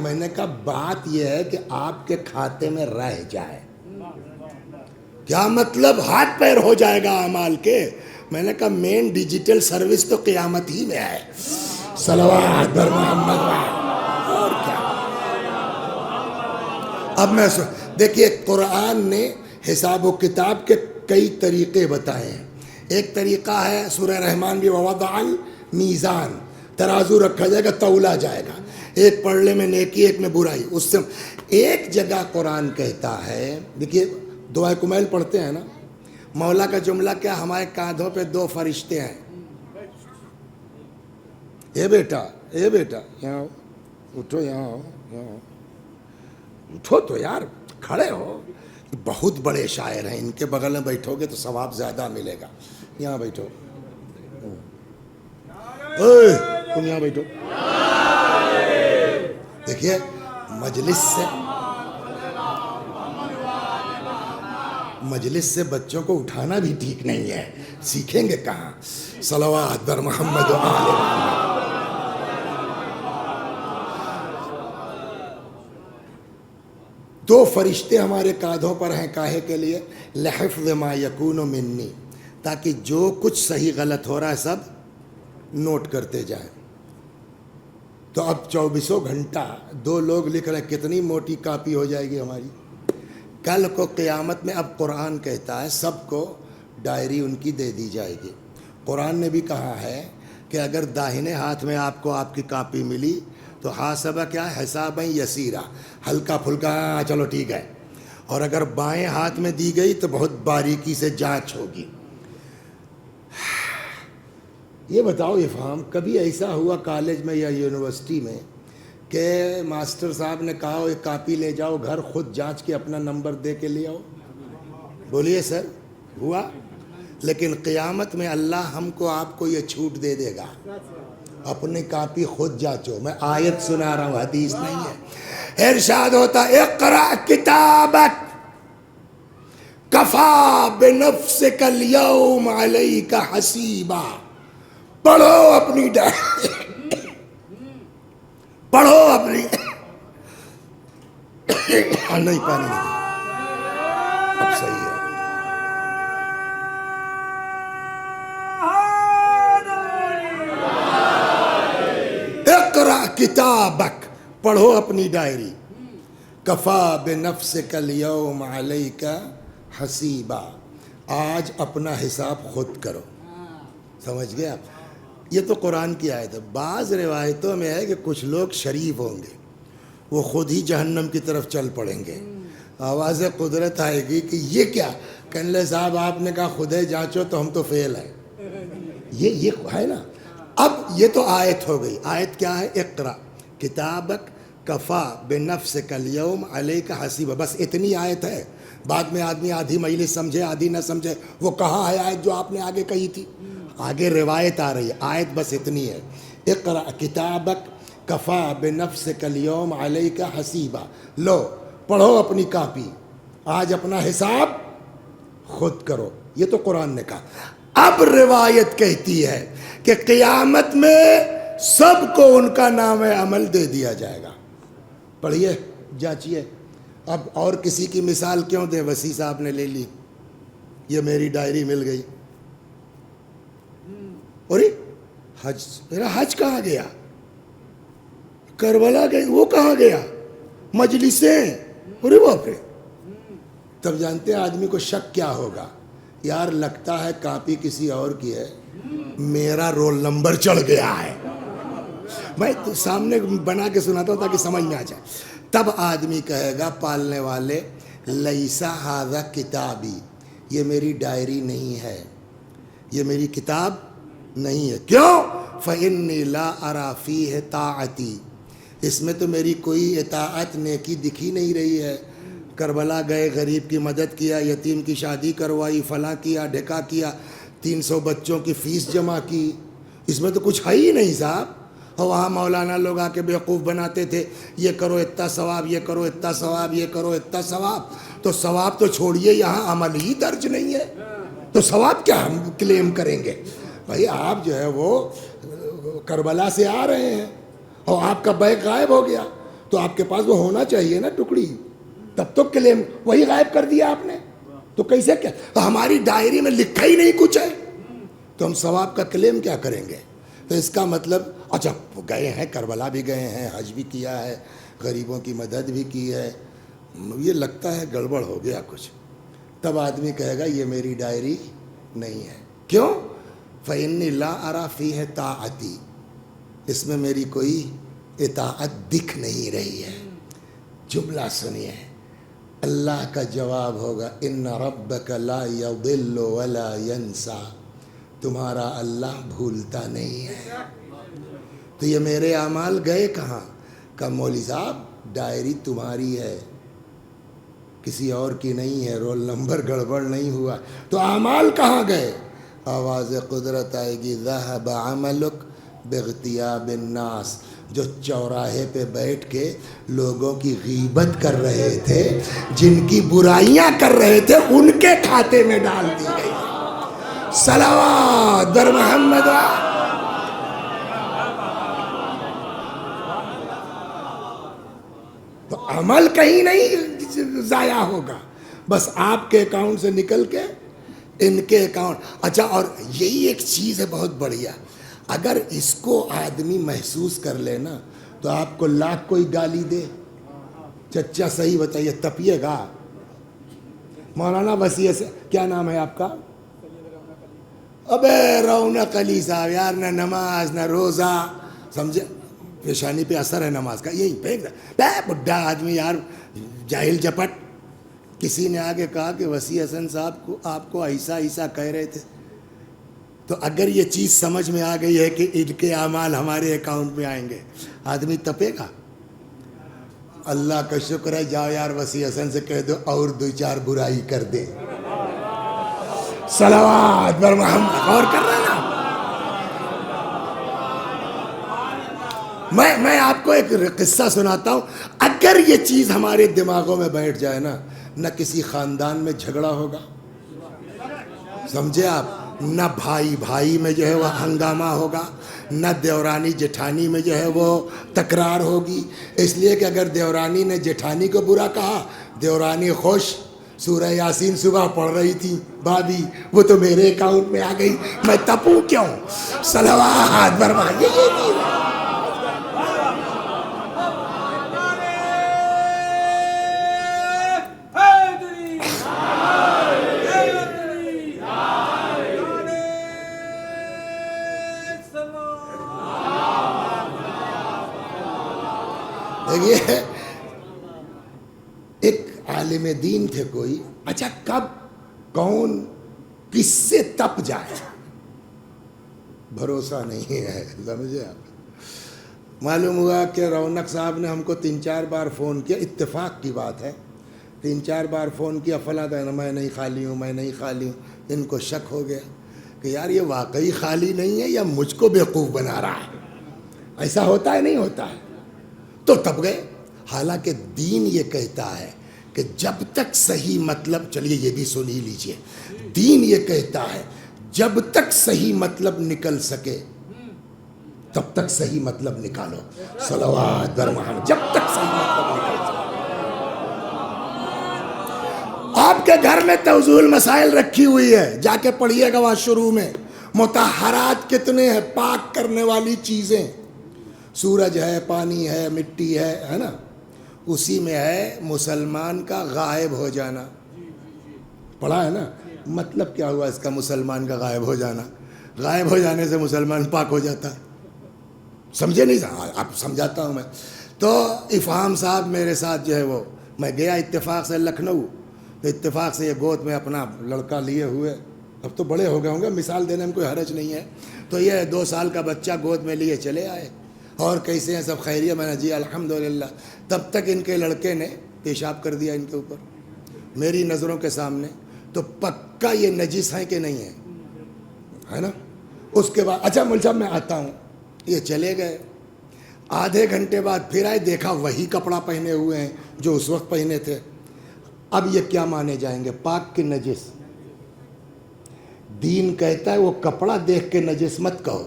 میں نے کہا بات یہ ہے کہ آپ کے کھاتے میں رہ جائے. کیا مطلب؟ ہاتھ پیر ہو جائے گا اعمال کے. میں نے کہا مین ڈیجیٹل سروس تو قیامت ہی میں ہے. صلوات بر محمد. اور کیا؟ اب میں دیکھیے قرآن نے حساب و کتاب کے کئی طریقے بتائے ہیں. ایک طریقہ ہے سورہ رحمان بھی ووضع المیزان، ترازو رکھا جائے گا، تولا جائے گا، ایک پڑھنے میں نیکی ایک میں برائی. اس سے ایک جگہ قرآن کہتا ہے، دیکھیے دعائے کمیل پڑھتے ہیں نا، مولا کا جملہ کیا؟ ہمارے کاندھوں پہ 2 فرشتے ہیں. اے بیٹا یہاں آؤ، اٹھو، یہاں آؤ، یہاں آؤ، اٹھو تو یار، کھڑے ہو. بہت بڑے شاعر ہیں، ان کے بغل میں بیٹھو گے تو ثواب زیادہ ملے گا. یہاں بیٹھو، تم یہاں بیٹھو. دیکھیے مجلس سے بچوں کو اٹھانا بھی ٹھیک نہیں ہے، سیکھیں گے کہاں؟ صلوات بر محمد و آل محمد. دو فرشتے ہمارے کاندھوں پر ہیں، کاہے کے لیے؟ لحفظ ما یکون منی، تاکہ جو کچھ صحیح غلط ہو رہا ہے سب نوٹ کرتے جائیں. تو اب 24 گھنٹہ 2 لوگ لکھ رہے ہیں، کتنی موٹی کاپی ہو جائے گی ہماری. کل کو قیامت میں اب قرآن کہتا ہے سب کو ڈائری ان کی دے دی جائے گی. قرآن نے بھی کہا ہے کہ اگر داہنے ہاتھ میں آپ کو آپ کی کاپی ملی تو حاسبہ کیا ہے؟ حسابً یسیرا، ہلکا پھلکا، ہاں چلو ٹھیک ہے. اور اگر بائیں ہاتھ میں دی گئی تو بہت باریکی سے جانچ ہوگی. یہ بتاؤ افہام، کبھی ایسا ہوا کالج میں یا یونیورسٹی میں کہ ماسٹر صاحب نے کہا ایک کاپی لے جاؤ گھر، خود جانچ کے اپنا نمبر دے کے لے آؤ؟ بولیے سر، ہوا؟ لیکن قیامت میں اللہ ہم کو آپ کو یہ چھوٹ دے دے گا، اپنی کاپی خود جانچو. میں آیت سنا رہا ہوں، حدیث نہیں ہے. ارشاد ہوتا اقرأ کتابک کفا بنفسک اليوم علیک حسیبا. پڑھو اپنی پڑھو اپنی نہیں پانی نہیں، اب صحیح ہے. اقرأ کتابک، پڑھو اپنی ڈائری. کفا بنفسک اليوم علیک حسیبا، آج اپنا حساب خود کرو. سمجھ گئے آپ؟ یہ تو قرآن کی آیت ہے. بعض روایتوں میں ہے کہ کچھ لوگ شریف ہوں گے، وہ خود ہی جہنم کی طرف چل پڑیں گے. آواز قدرت آئے گی کہ یہ کیا؟ کہنے لے صاحب آپ نے کہا خود ہی جانچو تو ہم تو فیل ہیں. یہ ہے نا. اب یہ تو آیت ہو گئی. آیت کیا ہے؟ اقرا کتابک کفا بنفسک اليوم علیک حسیبا. بس اتنی آیت ہے. بعد میں آدمی آدھی مجلس سمجھے آدھی نہ سمجھے، وہ کہاں ہے آیت جو آپ نے آگے کہی تھی؟ آگے روایت آ رہی ہے، آیت بس اتنی ہے. اقرا کتابک کفا بنفسک اليوم علیک حسیبا. لو پڑھو اپنی کاپی، آج اپنا حساب خود کرو. یہ تو قرآن نے کہا. اب روایت کہتی ہے کہ قیامت میں سب کو ان کا نام عمل دے دیا جائے گا. پڑھیے، جانچیے. اب اور کسی کی مثال کیوں دیں؟ وسیع صاحب نے لے لی، یہ میری ڈائری مل گئی. ارے حج، میرا حج کہاں گیا؟ کربلا گئی، وہ کہاں گیا؟ مجلسیں، ارے باپ رے. تب جانتے ہیں آدمی کو شک کیا ہوگا؟ یار لگتا ہے کاپی کسی اور کی ہے، میرا رول نمبر چڑھ گیا ہے. میں سامنے بنا کے سناتا ہوں تاکہ سمجھ میں آ جائے. تب آدمی کہے گا پالنے والے لیسا ھذا کتابی، یہ میری ڈائری نہیں ہے، یہ میری کتاب نہیں ہے. کیوں؟ فإنی لا أرى فیہ طاعتی، اس میں تو میری کوئی اطاعت نیکی دکھی نہیں رہی ہے. کربلا گئے، غریب کی مدد کیا، یتیم کی شادی کروائی، فلاں کیا، ڈھکا کیا، 300 بچوں کی فیس جمع کی، اس میں تو کچھ ہے ہی نہیں صاحب. اور وہاں مولانا لوگ آ کے بیوقوف بناتے تھے، یہ کرو اتنا ثواب، یہ کرو اتنا ثواب، یہ کرو اتنا ثواب. تو ثواب تو چھوڑیے، یہاں عمل ہی درج نہیں ہے، تو ثواب کیا ہم کلیم کریں گے؟ بھائی آپ جو ہے وہ کربلا سے آ رہے ہیں اور آپ کا بیگ غائب ہو گیا. تو آپ کے پاس وہ ہونا چاہیے نا ٹکڑی، تب تو کلیم وہی غائب کر دیا آپ نے، تو کیسے کیا؟ تو ہماری ڈائری میں لکھا ہی نہیں کچھ ہے تو ہم ثواب کا کلیم کیا کریں گے؟ تو اس کا مطلب اچھا گئے ہیں، کربلا بھی گئے ہیں، حج بھی کیا ہے، غریبوں کی مدد بھی کی ہے، یہ لگتا ہے گڑبڑ ہو گیا کچھ، تب آدمی کہے گا یہ میری ڈائری نہیں ہے۔ کیوں؟ فَإِنِّي لَا أَرَى فِيهِ طَاعَتِي، اس میں میری کوئی اطاعت دکھ نہیں رہی ہے۔ جملہ سنیے، اللہ کا جواب ہوگا ان ربک لا یضل ولا ینسا، تمہارا اللہ بھولتا نہیں ہے۔ تو یہ میرے اعمال گئے کہاں؟ کہ مولوی صاحب ڈائری تمہاری ہے، کسی اور کی نہیں ہے، رول نمبر گڑبڑ نہیں ہوا، تو اعمال کہاں گئے؟ آواز قدرت آئے گی ذہب عملک باغتیاب الناس، جو چوراہے پہ بیٹھ کے لوگوں کی غیبت کر رہے تھے، جن کی برائیاں کر رہے تھے، ان کے کھاتے میں ڈال دی گئی۔ صلوات بر محمد۔ تو عمل کہیں نہیں ضائع ہوگا، بس آپ کے اکاؤنٹ سے نکل کے ان کے اکاؤنٹ۔ اچھا، اور یہی ایک چیز ہے بہت بڑھیا، اگر اس کو آدمی محسوس کر لے نا تو آپ کو لاکھ کوئی گالی دے، چچا صحیح بتائیے تپیے گا؟ مولانا وسیع سے کیا نام ہے آپ کا؟ ابے رونق علی صاحب، یار نہ نماز نہ روزہ، سمجھے؟ پیشانی پہ اثر ہے نماز کا، یہی پھینک دے بڈھا آدمی، یار جاہل جپٹ۔ کسی نے آگے کہا کہ وسیع حسن صاحب کو آپ کو ایسا ایسا کہہ رہے تھے، تو اگر یہ چیز سمجھ میں آ گئی ہے کہ ان کے اعمال ہمارے اکاؤنٹ میں آئیں گے، آدمی تپے گا؟ اللہ کا شکر ہے، جاؤ یار وسیع حسن سے کہہ دو اور دو چار برائی کر دے۔ صلوات بر محمد۔ اور کر رہے نا؟ میں آپ کو ایک قصہ سناتا ہوں، اگر یہ چیز ہمارے دماغوں میں بیٹھ جائے نا، نہ کسی خاندان میں جھگڑا ہوگا، سمجھے آپ؟ نہ بھائی بھائی میں جو ہے وہ ہنگامہ ہوگا، نہ دیورانی جٹھانی میں جو ہے وہ تکرار ہوگی، اس لیے کہ اگر دیورانی نے جٹھانی کو برا کہا، دیورانی خوش، سورہ یاسین صبح پڑھ رہی تھی بھابھی، وہ تو میرے اکاؤنٹ میں آ گئی، میں تپوں کیوں؟ صلوات برمائیے۔ ایک عالم دین تھے کوئی، اچھا کب کون کس سے تپ جائے بھروسہ نہیں ہے، سمجھے آپ؟ معلوم ہوا کہ رونق صاحب نے ہم کو 3-4 بار فون کیا، اتفاق کی بات ہے، 3-4 بار فون کیا، فلاں دن میں نہیں خالی ہوں، میں نہیں خالی ہوں۔ ان کو شک ہو گیا کہ یار یہ واقعی خالی نہیں ہے یا مجھ کو بیوقوف بنا رہا ہے، ایسا ہوتا ہے نہیں ہوتا ہے؟ تو تب گئے، حالانکہ دین یہ کہتا ہے کہ جب تک صحیح مطلب، چلیے یہ بھی سن ہی لیجئے، دین یہ کہتا ہے جب تک صحیح مطلب نکل سکے تب تک صحیح مطلب نکالو۔ صلوات بر محمد۔ جب تک صحیح مطلب نکل سکے۔ آپ کے گھر میں توضیح المسائل رکھی ہوئی ہے، جا کے پڑھیے گا وہاں شروع میں، مطہرات کتنے ہیں، پاک کرنے والی چیزیں، سورج ہے، پانی ہے، مٹی ہے نا، اسی میں ہے مسلمان کا غائب ہو جانا۔ پڑھا ہے نا؟ مطلب کیا ہوا اس کا، مسلمان کا غائب ہو جانا؟ غائب ہو جانے سے مسلمان پاک ہو جاتا ہے، سمجھے نہیں؟ آپ سمجھاتا ہوں میں۔ تو افہام صاحب میرے ساتھ جو ہے وہ، میں گیا اتفاق سے لکھنؤ، تو اتفاق سے یہ گود میں اپنا لڑکا لیے ہوئے، اب تو بڑے ہو گئے ہوں گے، مثال دینے میں کوئی حرج نہیں ہے، تو یہ 2 سال کا بچہ گود میں لیے چلے آئے، اور کیسے ہیں سب خیریت؟ میں نے جی الحمدللہ۔ تب تک ان کے لڑکے نے پیشاب کر دیا ان کے اوپر میری نظروں کے سامنے، تو پکا یہ نجس ہیں کہ نہیں ہے نا؟ اس کے بعد اچھا مول صاحب میں آتا ہوں، یہ چلے گئے، آدھے گھنٹے بعد پھر آئے، دیکھا وہی کپڑا پہنے ہوئے ہیں جو اس وقت پہنے تھے۔ اب یہ کیا مانے جائیں گے، پاک کہ نجس؟ دین کہتا ہے وہ کپڑا دیکھ کے نجس مت کہو۔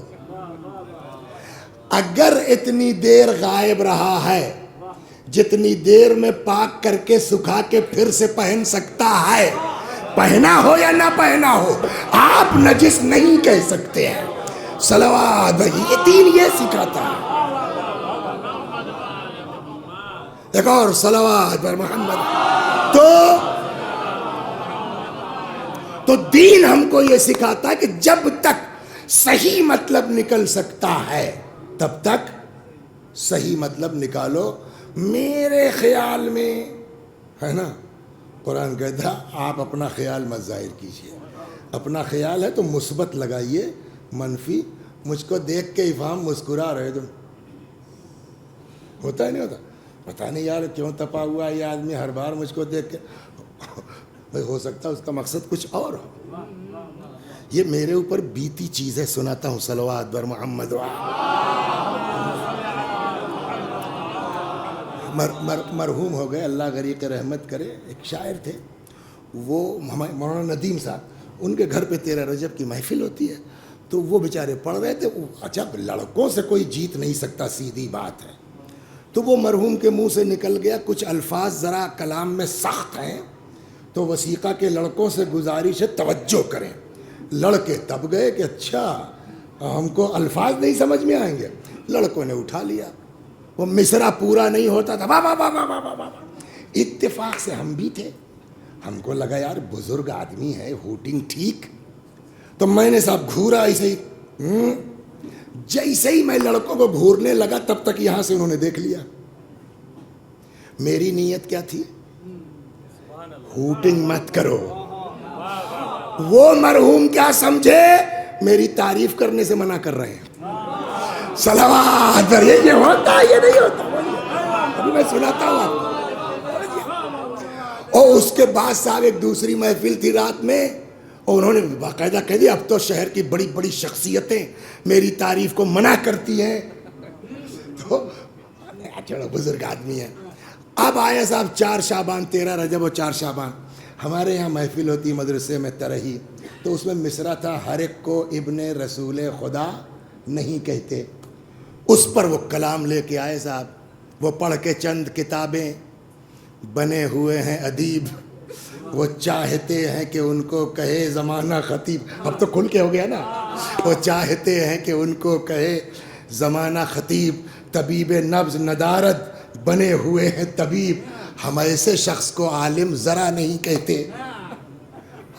اگر اتنی دیر غائب رہا ہے جتنی دیر میں پاک کر کے سکھا کے پھر سے پہن سکتا ہے، پہنا ہو یا نہ پہنا ہو، آپ نجس نہیں کہہ سکتے ہیں۔ صلوات بھائی، یہ دین یہ سکھاتا ہے۔ ایک اور صلوات پر محمد۔ تو دین ہم کو یہ سکھاتا ہے کہ جب تک صحیح مطلب نکل سکتا ہے تب تک صحیح مطلب نکالو۔ میرے خیال میں ہے نا، قرآن کہتا آپ اپنا خیال مت ظاہر کیجیے، اپنا خیال ہے تو مثبت لگائیے، منفی مجھ کو دیکھ کے افہام مسکرا رہے تم، ہوتا ہے نہیں ہوتا؟ پتہ نہیں یار کیوں تپا ہوا ہے یہ آدمی ہر بار مجھ کو دیکھ کے، بھائی ہو سکتا ہے اس کا مقصد کچھ اور ہو۔ یہ میرے اوپر بیتی چیزیں سناتا ہوں، صلوات بر محمد۔ مرحوم ہو گئے، اللہ غریق رحمت کرے، ایک شاعر تھے، وہ مولانا ندیم صاحب، ان کے گھر پہ 13 رجب کی محفل ہوتی ہے، تو وہ بیچارے پڑھ رہے تھے۔ اچھا لڑکوں سے کوئی جیت نہیں سکتا، سیدھی بات ہے۔ تو وہ مرحوم کے منہ سے نکل گیا کچھ الفاظ ذرا کلام میں سخت ہیں، تو وثیقہ کے لڑکوں سے گزارش ہے توجہ کریں۔ لڑکے تب گئے کہ اچھا ہم کو الفاظ نہیں سمجھ میں آئیں گے، لڑکوں نے اٹھا لیا، وہ مصرع پورا نہیں ہوتا تھا، واہ واہ واہ واہ واہ واہ۔ اتفاق سے ہم بھی تھے، ہم کو لگا یار بزرگ آدمی ہے، ہوٹنگ ٹھیک، تو میں نے صاحب گھورا ایسے ہی، جیسے ہی میں لڑکوں کو گھورنے لگا تب تک یہاں سے انہوں نے دیکھ لیا۔ میری نیت کیا تھی؟ ہوٹنگ مت کرو۔ وہ مرحوم کیا سمجھے میری تعریف کرنے سے منع کر رہے ہیں۔ صلوات، یہ ہوتا ہے، یہ نہیں ہوتا، ابھی میں سناتا ہوں آپ کو۔ اور اس کے بعد صاحب ایک دوسری محفل تھی رات میں، اور انہوں نے باقاعدہ کہہ دیا اب تو شہر کی بڑی بڑی شخصیتیں میری تعریف کو منع کرتی ہیں، تو چلو بزرگ آدمی ہے۔ اب آیا صاحب 4 شعبان، 13 رجب و 4 شعبان، ہمارے یہاں محفل ہوتی مدرسے میں ترہی، تو اس میں مصرع تھا ہر ایک کو ابن رسول خدا نہیں کہتے، اس پر وہ کلام لے کے آئے صاحب۔ وہ پڑھ کے چند کتابیں، بنے ہوئے ہیں ادیب، وہ چاہتے ہیں کہ ان کو کہے زمانہ خطیب۔ اب تو کھل کے ہو گیا نا، وہ چاہتے ہیں کہ ان کو کہے زمانہ خطیب، طبیب نبض ندارت بنے ہوئے ہیں طبیب، ہم ایسے شخص کو عالم ذرا نہیں کہتے۔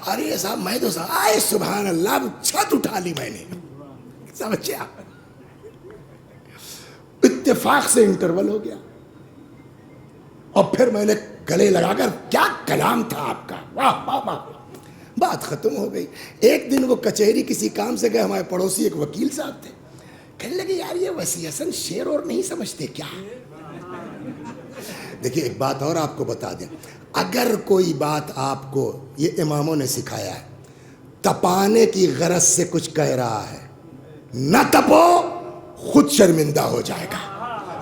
ارے صاحب میں تو صاحب آئے سبحان اللہ، چھت اٹھا لی میں نے، سمجھے آپ؟ اتفاق سے انٹرول ہو گیا، اور پھر میں نے گلے لگا کر کیا کلام تھا آپ کا، واہ واہ واہ، بات ختم ہو گئی۔ ایک دن وہ کچہری کسی کام سے گئے، ہمارے پڑوسی ایک وکیل صاحب تھے، کہنے لگے یار یہ وسیع حسن شعر اور نہیں سمجھتے کیا؟ دیکھیے ایک بات اور آپ کو بتا دیں، اگر کوئی بات آپ کو یہ اماموں نے سکھایا ہے، تپانے کی غرض سے کچھ کہہ رہا ہے، نہ تپو، خود شرمندہ ہو جائے گا۔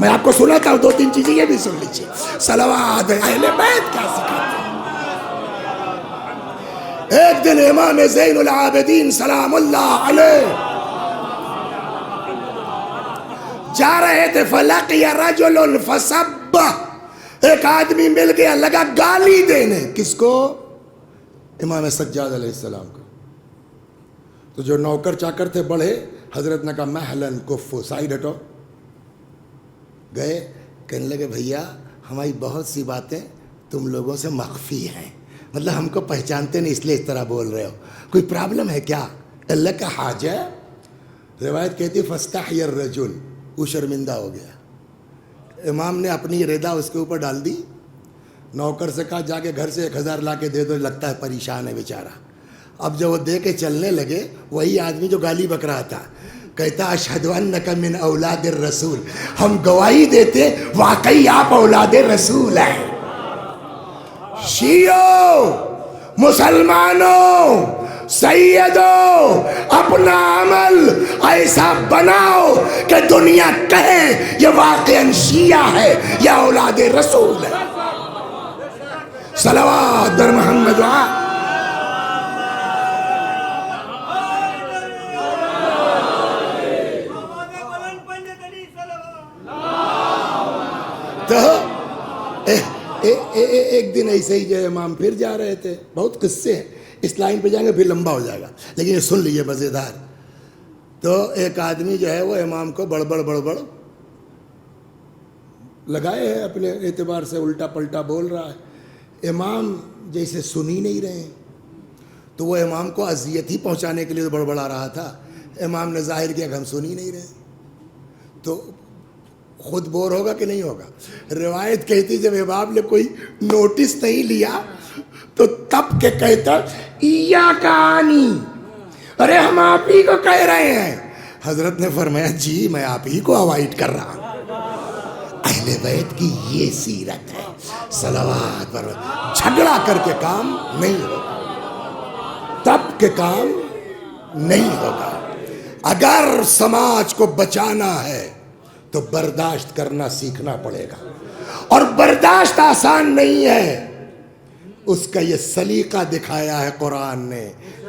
میں آپ کو سناتا ہوں 2-3 چیزیں، یہ بھی سن لیجیے۔ صلوات اہل بیت کیا سکھاتے ہیں۔ ایک دن امام زین العابدین سلام اللہ علیہ جا رہے تھے، فلقی رجل فسب، ایک آدمی مل گیا، لگا گالی دینے، کس کو؟ امام سجاد علیہ السلام کو۔ تو جو نوکر چاکر تھے بڑھے، حضرت نے کہا محلن کفو، سائیڈ ہٹو۔ گئے، کہنے لگے بھیا ہماری بہت سی باتیں تم لوگوں سے مخفی ہیں، مطلب ہم کو پہچانتے نہیں اس لیے اس طرح بول رہے ہو، کوئی پرابلم ہے کیا؟ اللہ کا حاجہ۔ روایت کہتی فاستحی الرجل، وہ شرمندہ ہو گیا۔ امام نے اپنی رضا اس کے اوپر ڈال دی، نوکر سے کہا جا کے گھر سے 1000 لا کے دے دو، لگتا ہے پریشان ہے بیچارہ۔ اب جب وہ دے کے چلنے لگے، وہی آدمی جو گالی بک رہا تھا کہتا اشہد انک من اولاد الرسول، ہم گواہی دیتے واقعی آپ اولاد رسول ہیں۔ شیعو، مسلمانوں، سیدو، اپنا عمل ایسا بناؤ کہ دنیا کہے یہ واقعاً شیعہ ہے یا اولاد رسول ہے۔ صلوات در محمد وآل۔ تو ایک دن ایسے ہی جو ہے امام پھر جا رہے تھے، بہت قصے ہیں، اس لائن پہ جائیں گے پھر لمبا ہو جائے گا، لیکن یہ سن لیجیے مزیدار. تو ایک آدمی جو ہے وہ امام کو بڑبڑ لگائے ہے، اپنے اعتبار سے الٹا پلٹا بول رہا ہے. امام جیسے سن ہی نہیں رہے ہیں، تو وہ امام کو اذیت ہی پہنچانے کے لیے بڑبڑا رہا تھا. امام نے ظاہر کیا کہ ہم سن ہی نہیں رہے، تو خود بور ہوگا کہ نہیں ہوگا. روایت کہتی جب امام نے کوئی نوٹس نہیں لیا تو تب کے کہتا ایاک آنی، ارے ہم آپ ہی کو کہہ رہے ہیں. حضرت نے فرمایا جی میں آپ ہی کو اوائڈ کر رہا ہوں. اہل بیت کی یہ سیرت ہے، صلوات پر جھگڑا کر کے کام نہیں ہوگا، تب کے کام نہیں ہوگا. اگر سماج کو بچانا ہے تو برداشت کرنا سیکھنا پڑے گا، اور برداشت آسان نہیں ہے. اس کا یہ سلیقہ دکھایا ہے قرآن نے،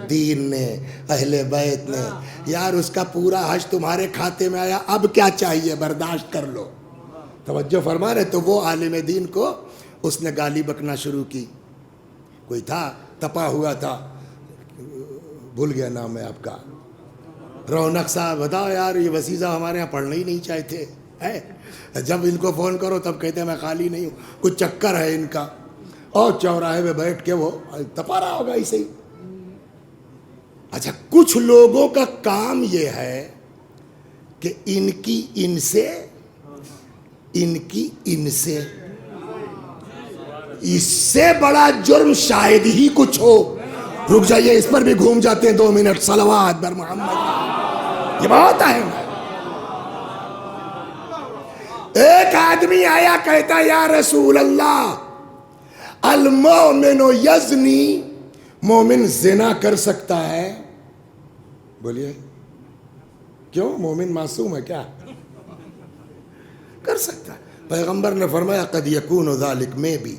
دین نے، اہل بیت نے. یار اس کا پورا حج تمہارے کھاتے میں آیا، اب کیا چاہیے، برداشت کر لو. توجہ فرما رہے. تو وہ عالم دین کو اس نے گالی بکنا شروع کی. کوئی تھا تپا ہوا تھا، بھول گیا نام ہے آپ کا، رونق صاحب. بتاؤ یار یہ وسیع صاحب ہمارے یہاں پڑھنا ہی نہیں چاہتے ہے، جب ان کو فون کرو تب کہتے ہیں میں خالی نہیں ہوں، کچھ چکر ہے ان کا، اور چوراہے میں بیٹھ کے وہ تپا رہا ہوگا ایسے ہی. اچھا کچھ لوگوں کا کام یہ ہے کہ ان کی ان سے، ان کی ان سے، اس سے بڑا جرم شاید ہی کچھ ہو. رک جائیے، اس پر بھی گھوم جاتے ہیں 2 منٹ. صلوات بر محمد، یہ بہت اہم ہے. ایک آدمی آیا کہتا یا رسول اللہ المؤمن یزنی، مومن زنا کر سکتا ہے؟ بولیے کیوں؟ مومن معصوم ہے کیا؟ کر سکتا ہے. پیغمبر نے فرمایا قد یکون ذالک میں بھی.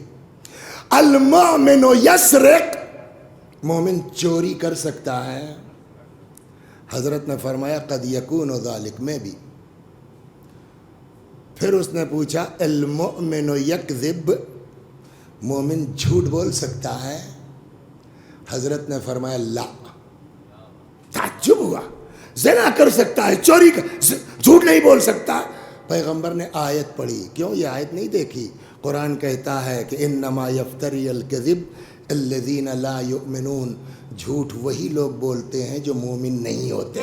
المؤمن یسرق، مومن چوری کر سکتا ہے؟ حضرت نے فرمایا قد یکون ذالک میں بھی. پھر اس نے پوچھا المؤمن یکذب، مومن جھوٹ بول سکتا ہے؟ حضرت نے فرمایا لا. تعجب ہوا، زنا کر سکتا ہے، چوری جھوٹ نہیں بول سکتا. پیغمبر نے آیت پڑھی. کیوں؟ یہ آیت نہیں دیکھی؟ قرآن کہتا ہے کہ انما یفتری الکذب الذین لا یؤمنون، جھوٹ وہی لوگ بولتے ہیں جو مومن نہیں ہوتے.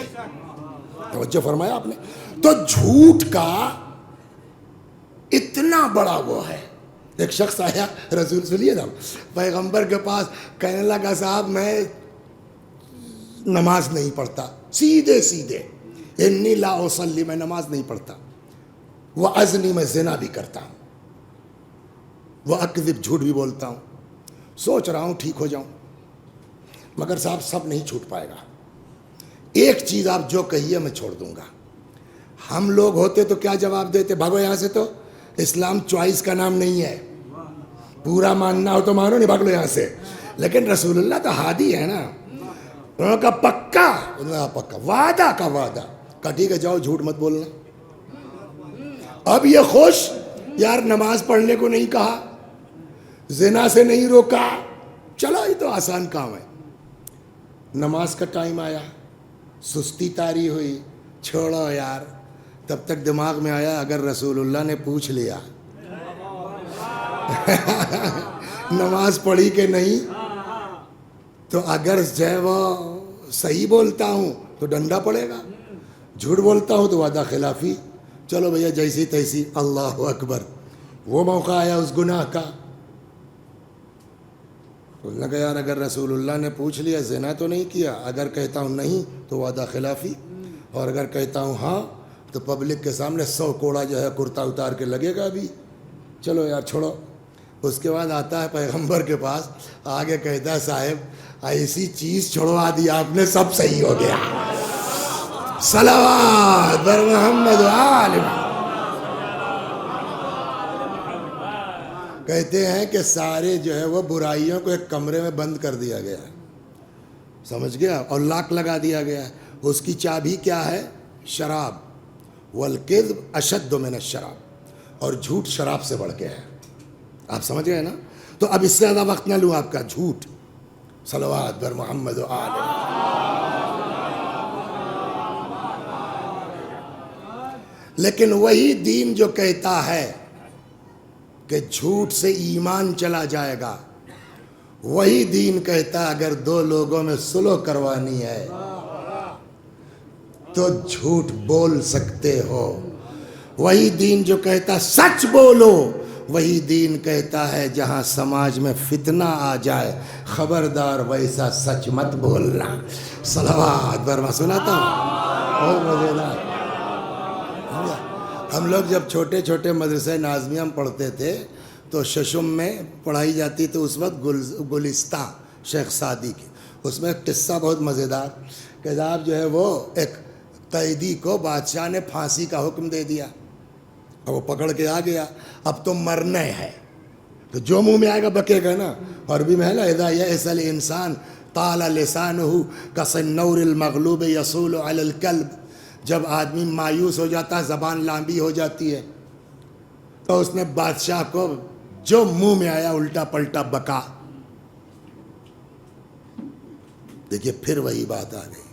توجہ فرمایا آپ نے. تو جھوٹ کا اتنا بڑا وہ ہے. ایک شخص آیا رسول سنیے نا پیغمبر کے پاس، کہنے لگا صاحب میں نماز نہیں پڑھتا، سیدھے سیدھے انی لا اصلی، میں نماز نہیں پڑھتا، وہ ازنی، میں زنا بھی کرتا ہوں، وہ اکذب، جھوٹ بھی بولتا ہوں، سوچ رہا ہوں ٹھیک ہو جاؤں. مگر صاحب سب نہیں چھوٹ پائے گا، ایک چیز آپ جو کہیے میں چھوڑ دوں گا. ہم لوگ ہوتے تو کیا جواب دیتے؟ بھاگو یہاں سے. تو اسلام چوائس کا نام نہیں ہے، پورا ماننا ہو تو مانو، نہیں بھاگ لو یہاں سے. لیکن رسول اللہ تو ہادی ہے نا، انہوں کا پکا، پکا وعدہ کا وعدہ کا، ٹھیک ہے جاؤ جھوٹ مت بولنا. اب یہ خوش یار نماز پڑھنے کو نہیں کہا، زنا سے نہیں روکا، چلو یہ تو آسان کام ہے. نماز کا ٹائم آیا، سستی طاری ہوئی، چھوڑو یار. تب تک دماغ میں آیا اگر رسول اللہ نے پوچھ لیا نماز پڑھی کہ نہیں، تو اگر جو ہے وہ صحیح بولتا ہوں تو ڈنڈا پڑے گا، جھوٹ بولتا ہوں تو وعدہ خلافی. چلو بھیا جیسی تیسی، اللہ اکبر. وہ موقع آیا اس گناہ کا. اس نے کہا یار اگر رسول اللہ نے پوچھ لیا زنا تو نہیں کیا، اگر کہتا ہوں نہیں تو وعدہ خلافی، اور اگر کہتا ہوں ہاں تو پبلک کے سامنے 100 کوڑا جو ہے کرتا اتار کے لگے گا بھی. چلو یار چھوڑو. اس کے بعد آتا ہے پیغمبر کے پاس، آگے کہتا ہے صاحب ایسی چیز چھوڑوا دی آپ نے، سب صحیح ہو گیا. صلوات بر محمد و آل محمد. کہتے ہیں کہ سارے جو ہے وہ برائیوں کو ایک کمرے میں بند کر دیا گیا ہے، سمجھ گیا، اور لاک لگا دیا گیا ہے. اس کی چابی کیا ہے؟ شراب. والکذب اشد من الشراب، اور جھوٹ شراب سے بڑھ کے ہے. آپ سمجھ گئے نا. تو اب اس سے زیادہ وقت نہ لوں آپ کا. جھوٹ. صلوات بر محمد و آل. لیکن وہی دین جو کہتا ہے کہ جھوٹ سے ایمان چلا جائے گا، وہی دین کہتا ہے اگر دو لوگوں میں صلح کروانی ہے تو جھوٹ بول سکتے ہو. وہی دین جو کہتا سچ بولو، وہی دین کہتا ہے جہاں سماج میں فتنہ آ جائے خبردار ویسا سچ مت بولنا. صلوات بر. سناتا ہوں بہت مزیدار. ہم لوگ جب چھوٹے چھوٹے مدرسہ ناظمیہ ہم پڑھتے تھے تو ششم میں پڑھائی جاتی تو اس وقت گلستہ شیخ سعدی کی، اس میں ایک قصہ بہت مزیدار کہ صاحب جو ہے وہ ایک قیدی کو بادشاہ نے پھانسی کا حکم دے دیا اور وہ پکڑ کے آ گیا. اب تو مرنے ہے تو جو منہ میں آئے گا بکے گا نا. عربی میں ہے نا اذا یئس الانسان طال لسانہ کالنور المغلوب یصول علی الکلب. جب آدمی مایوس ہو جاتا ہے زبان لامبی ہو جاتی ہے. تو اس نے بادشاہ کو جو منہ میں آیا الٹا پلٹا بکا. دیکھیے پھر وہی بات آ گئی،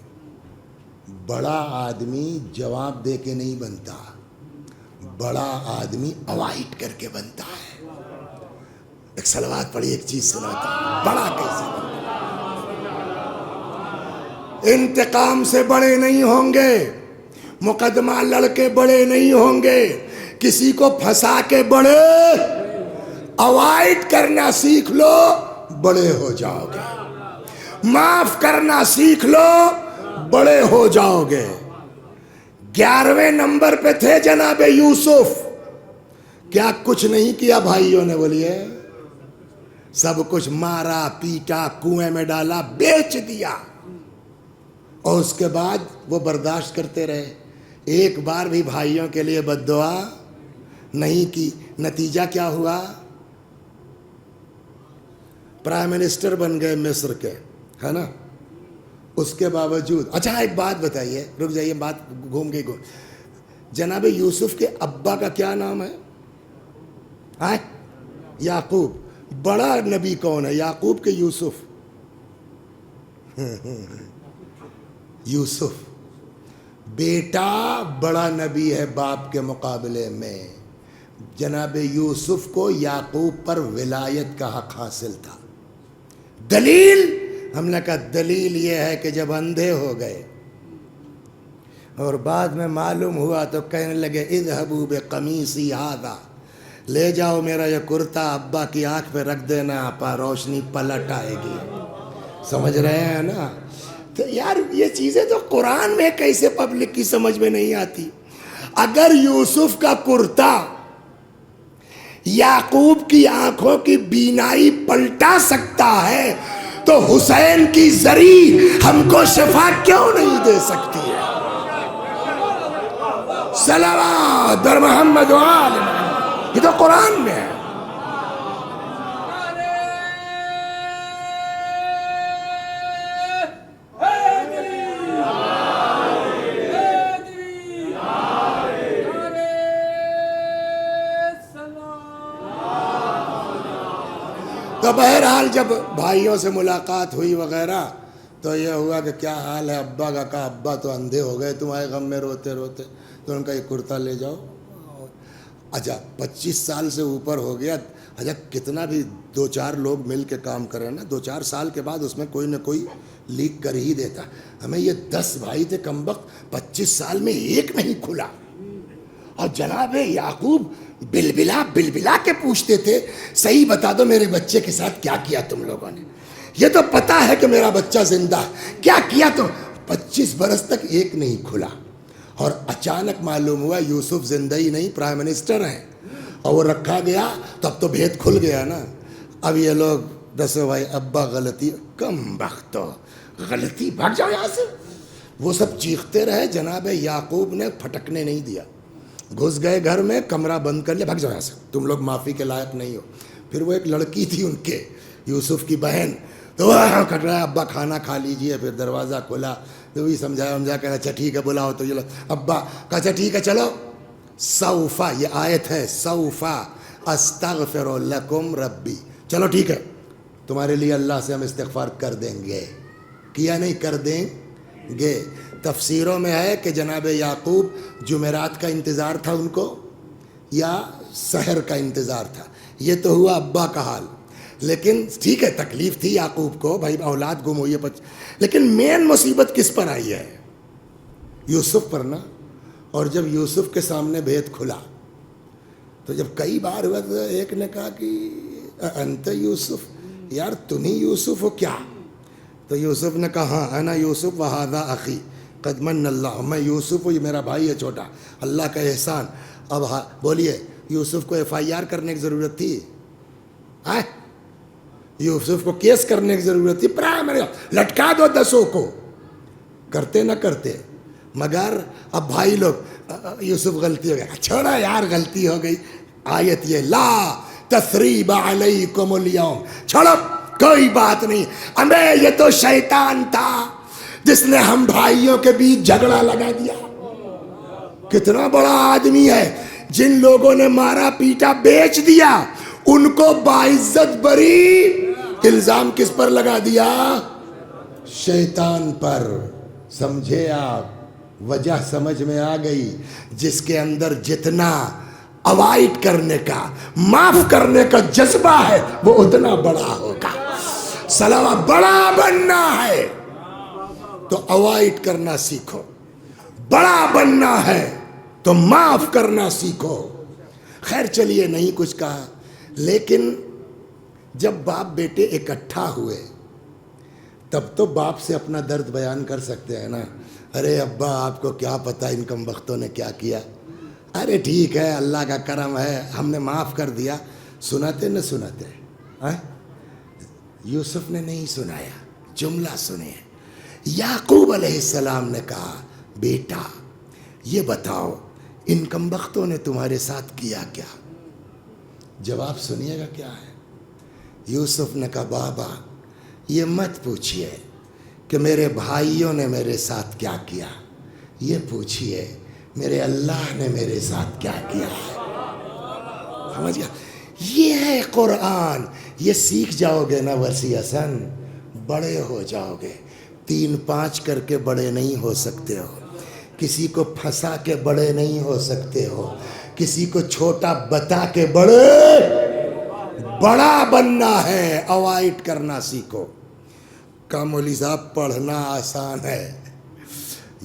بڑا آدمی جواب دے کے نہیں بنتا، بڑا آدمی اوائڈ کر کے بنتا ہے. ایک صلوات پڑھی، ایک چیز سناتا ہوں بڑا کیسے بنتا. انتقام سے بڑے نہیں ہوں گے، مقدمہ لڑ کے بڑے نہیں ہوں گے، کسی کو پھنسا کے بڑے. اوائڈ کرنا سیکھ لو بڑے ہو جاؤ گے، معاف کرنا سیکھ لو بڑے ہو جاؤ گے. 11ویں نمبر پہ تھے جناب یوسف. کیا کچھ نہیں کیا بھائیوں نے؟ بولیے سب کچھ. مارا پیٹا، کنویں میں ڈالا، بیچ دیا، اور اس کے بعد وہ برداشت کرتے رہے. ایک بار بھی بھائیوں کے لیے بد دعا نہیں کی. نتیجہ کیا ہوا؟ پرائم منسٹر بن گئے مصر کے، ہے نا. اس کے باوجود اچھا ایک بات بتائیے، رک جائیے، بات گھوم گئی. جناب یوسف کے ابا کا کیا نام ہے؟ یعقوب. بڑا نبی کون ہے، یعقوب کے یوسف؟ یوسف. بیٹا بڑا نبی ہے باپ کے مقابلے میں. جناب یوسف کو یعقوب پر ولایت کا حق حاصل تھا. دلیل؟ ہم نے کہا دلیل یہ ہے کہ جب اندھے ہو گئے اور بعد میں معلوم ہوا تو کہنے لگے اذهبوا بقمیصی ھذا، لے جاؤ میرا یہ کرتا ابا کی آنکھ پہ رکھ دینا، آپا روشنی پلٹ آئے گی. سمجھ رہے ہیں نا؟ تو یار یہ چیزیں تو قرآن میں کیسے پبلک کی سمجھ میں نہیں آتی. اگر یوسف کا کرتا یعقوب کی آنکھوں کی بینائی پلٹا سکتا ہے تو حسین کی زری ہم کو شفا کیوں نہیں دے سکتی ہے؟ صلوات بر محمد و آل محمد. یہ تو قرآن میں ہے. تو بہرحال جب بھائیوں سے ملاقات ہوئی وغیرہ تو یہ ہوا کہ کیا حال ہے ابا کا. کہا ابا تو اندھے ہو گئے تمہارے غم میں روتے روتے. تو ان کا یہ کرتا لے جاؤ. اچھا 25 سال سے اوپر ہو گیا. اچھا کتنا بھی 2-4 لوگ مل کے کام کریں نا، 2-4 سال کے بعد اس میں کوئی نہ کوئی لیک کر ہی دیتا. ہمیں یہ 10 بھائی تھے کم وقت، 25 سال میں ایک نہیں کھلا. اور جناب یعقوب بلبلا کے پوچھتے تھے صحیح بتا دو میرے بچے کے ساتھ کیا کیا تم لوگوں نے. یہ تو پتا ہے کہ میرا بچہ زندہ ہے، کیا کیا تم؟ 25 برس تک ایک نہیں کھلا. اور اچانک معلوم ہوا یوسف زندہ ہی نہیں، پرائم منسٹر ہیں، اور وہ رکھا گیا. تو اب تو بھید کھل گیا نا. اب یہ لوگ دسو بھائی ابا غلطی، کم بختو غلطی، بھاگ جاؤ یہاں سے. وہ سب چیختے رہے. جناب یعقوب نے پھٹکنے نہیں دیا. گھس گئے گھر میں، کمرہ بند کر لیا، بھاگ جاؤ یہاں سے، تم لوگ معافی کے لائق نہیں ہو. پھر وہ ایک لڑکی تھی ان کے، یوسف کی بہن، تو وہ کھٹ رہا ہے ابا کھانا کھا لیجئے. پھر دروازہ کھولا تو وہی سمجھایا کہا اچھا ٹھیک ہے بلاؤ. تو چلو ابا کہا اچھا ٹھیک ہے چلو. سوفا، یہ آیت ہے، سوفا استغفر لکم ربی، چلو ٹھیک ہے تمہارے لیے اللہ سے ہم استغفار کر دیں گے. کیا نہیں کر دیں گے. تفسیروں میں ہے کہ جناب یعقوب جمعرات کا انتظار تھا ان کو یا سحر کا انتظار تھا. یہ تو ہوا ابا کا حال. لیکن ٹھیک ہے تکلیف تھی یعقوب کو, بھائی اولاد گم ہوئی ہے, لیکن مین مصیبت کس پر آئی ہے؟ یوسف پر نا. اور جب یوسف کے سامنے بھید کھلا تو جب کئی بار ہوا تو ایک نے کہا کہ انت یوسف, یار تم ہی یوسف ہو کیا؟ تو یوسف نے کہا ہاں انا یوسف وہذا اخی قد من اللہ, میں یوسف ہوں, یہ میرا بھائی ہے چھوٹا, اللہ کا احسان. اب بولیے یوسف کو FIR کرنے کی ضرورت تھی؟ یوسف کو کیس کرنے کی ضرورت تھی؟ پرائمری لٹکا دو 10 کو, کرتے نہ کرتے. مگر اب بھائی لوگ یوسف غلطی ہو گیا, چھوڑا یار غلطی ہو گئی. آیت یہ لا تثریب علیکم اليوم, چھوڑو کوئی بات نہیں. ہمیں یہ تو شیطان تھا جس نے ہم بھائیوں کے بیچ جھگڑا لگا دیا. کتنا بڑا آدمی ہے, جن لوگوں نے مارا پیٹا بیچ دیا ان کو باعزت بری. الزام کس پر لگا دیا؟ شیطان پر. سمجھے آپ؟ وجہ سمجھ میں آ گئی. جس کے اندر جتنا اوائڈ کرنے کا, معاف کرنے کا جذبہ ہے وہ اتنا بڑا ہوگا. سلام, بڑا بننا ہے تو اوائڈ کرنا سیکھو, بڑا بننا ہے تو معاف کرنا سیکھو. خیر چلیے نہیں کچھ کہا, لیکن جب باپ بیٹے اکٹھا ہوئے تب تو باپ سے اپنا درد بیان کر سکتے ہیں نا. ارے ابا آپ کو کیا پتہ ان کم بختوں نے کیا کیا, ارے ٹھیک ہے اللہ کا کرم ہے ہم نے معاف کر دیا. سناتے نہ سناتے؟ یوسف نے نہیں سنایا. جملہ سنے, یعقوب علیہ السلام نے کہا بیٹا یہ بتاؤ ان کم بختوں نے تمہارے ساتھ کیا کیا؟ جواب سنیے گا کیا ہے. یوسف نے کہا بابا یہ مت پوچھئے کہ میرے بھائیوں نے میرے ساتھ کیا کیا, یہ پوچھئے میرے اللہ نے میرے ساتھ کیا کیا ہے. سمجھ گیا؟ یہ ہے قرآن. یہ سیکھ جاؤ گے نا وسیع حسن, بڑے ہو جاؤ گے. 3-5 کر کے بڑے نہیں ہو سکتے ہو, کسی کو پھنسا کے بڑے نہیں ہو سکتے ہو, کسی کو چھوٹا بتا کے بڑا بننا ہے. اوائڈ کرنا سیکھو. کا مولوی صاحب پڑھنا آسان ہے,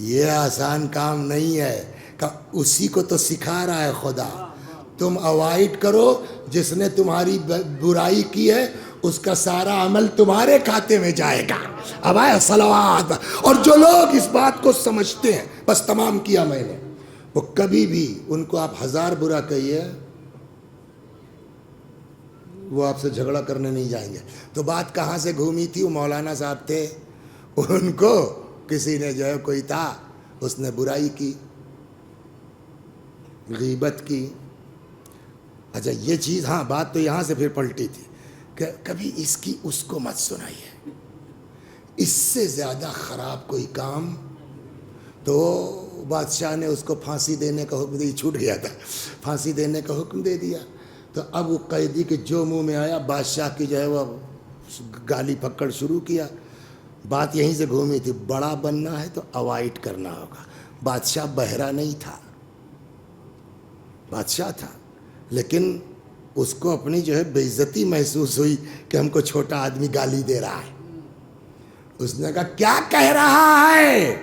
یہ آسان کام نہیں ہے. اسی کو تو سکھا رہا ہے خدا. تم اوائڈ کرو, جس نے تمہاری برائی کی ہے اس کا سارا عمل تمہارے کھاتے میں جائے گا. اب آئے صلوات. اور جو لوگ اس بات کو سمجھتے ہیں, بس تمام کیا میں نے, وہ کبھی بھی ان کو آپ 1000 برا کہیے وہ آپ سے جھگڑا کرنے نہیں جائیں گے. تو بات کہاں سے گھومی تھی؟ وہ مولانا صاحب تھے, ان کو کسی نے جو ہے کوئی تھا اس نے برائی کی, غیبت کی. اچھا یہ چیز, ہاں بات تو یہاں سے پھر پلٹی تھی کہ کبھی اس کی اس کو مت سنائیے, اس سے زیادہ خراب کوئی کام. تو بادشاہ نے اس کو پھانسی دینے کا حکم دیا, چھوٹ گیا تھا, پھانسی دینے کا حکم دے دیا. تو اب وہ قیدی کے جو منہ میں آیا بادشاہ کی جو ہے وہ گالی پکڑ شروع کیا. بات یہیں سے گھومی تھی, بڑا بننا ہے تو اوائڈ کرنا ہوگا. بادشاہ بہرا نہیں تھا, بادشاہ تھا, لیکن اس کو اپنی جو ہے بے عزتی محسوس ہوئی کہ ہم کو چھوٹا آدمی گالی دے رہا ہے. اس نے کہا کیا کہہ رہا ہے؟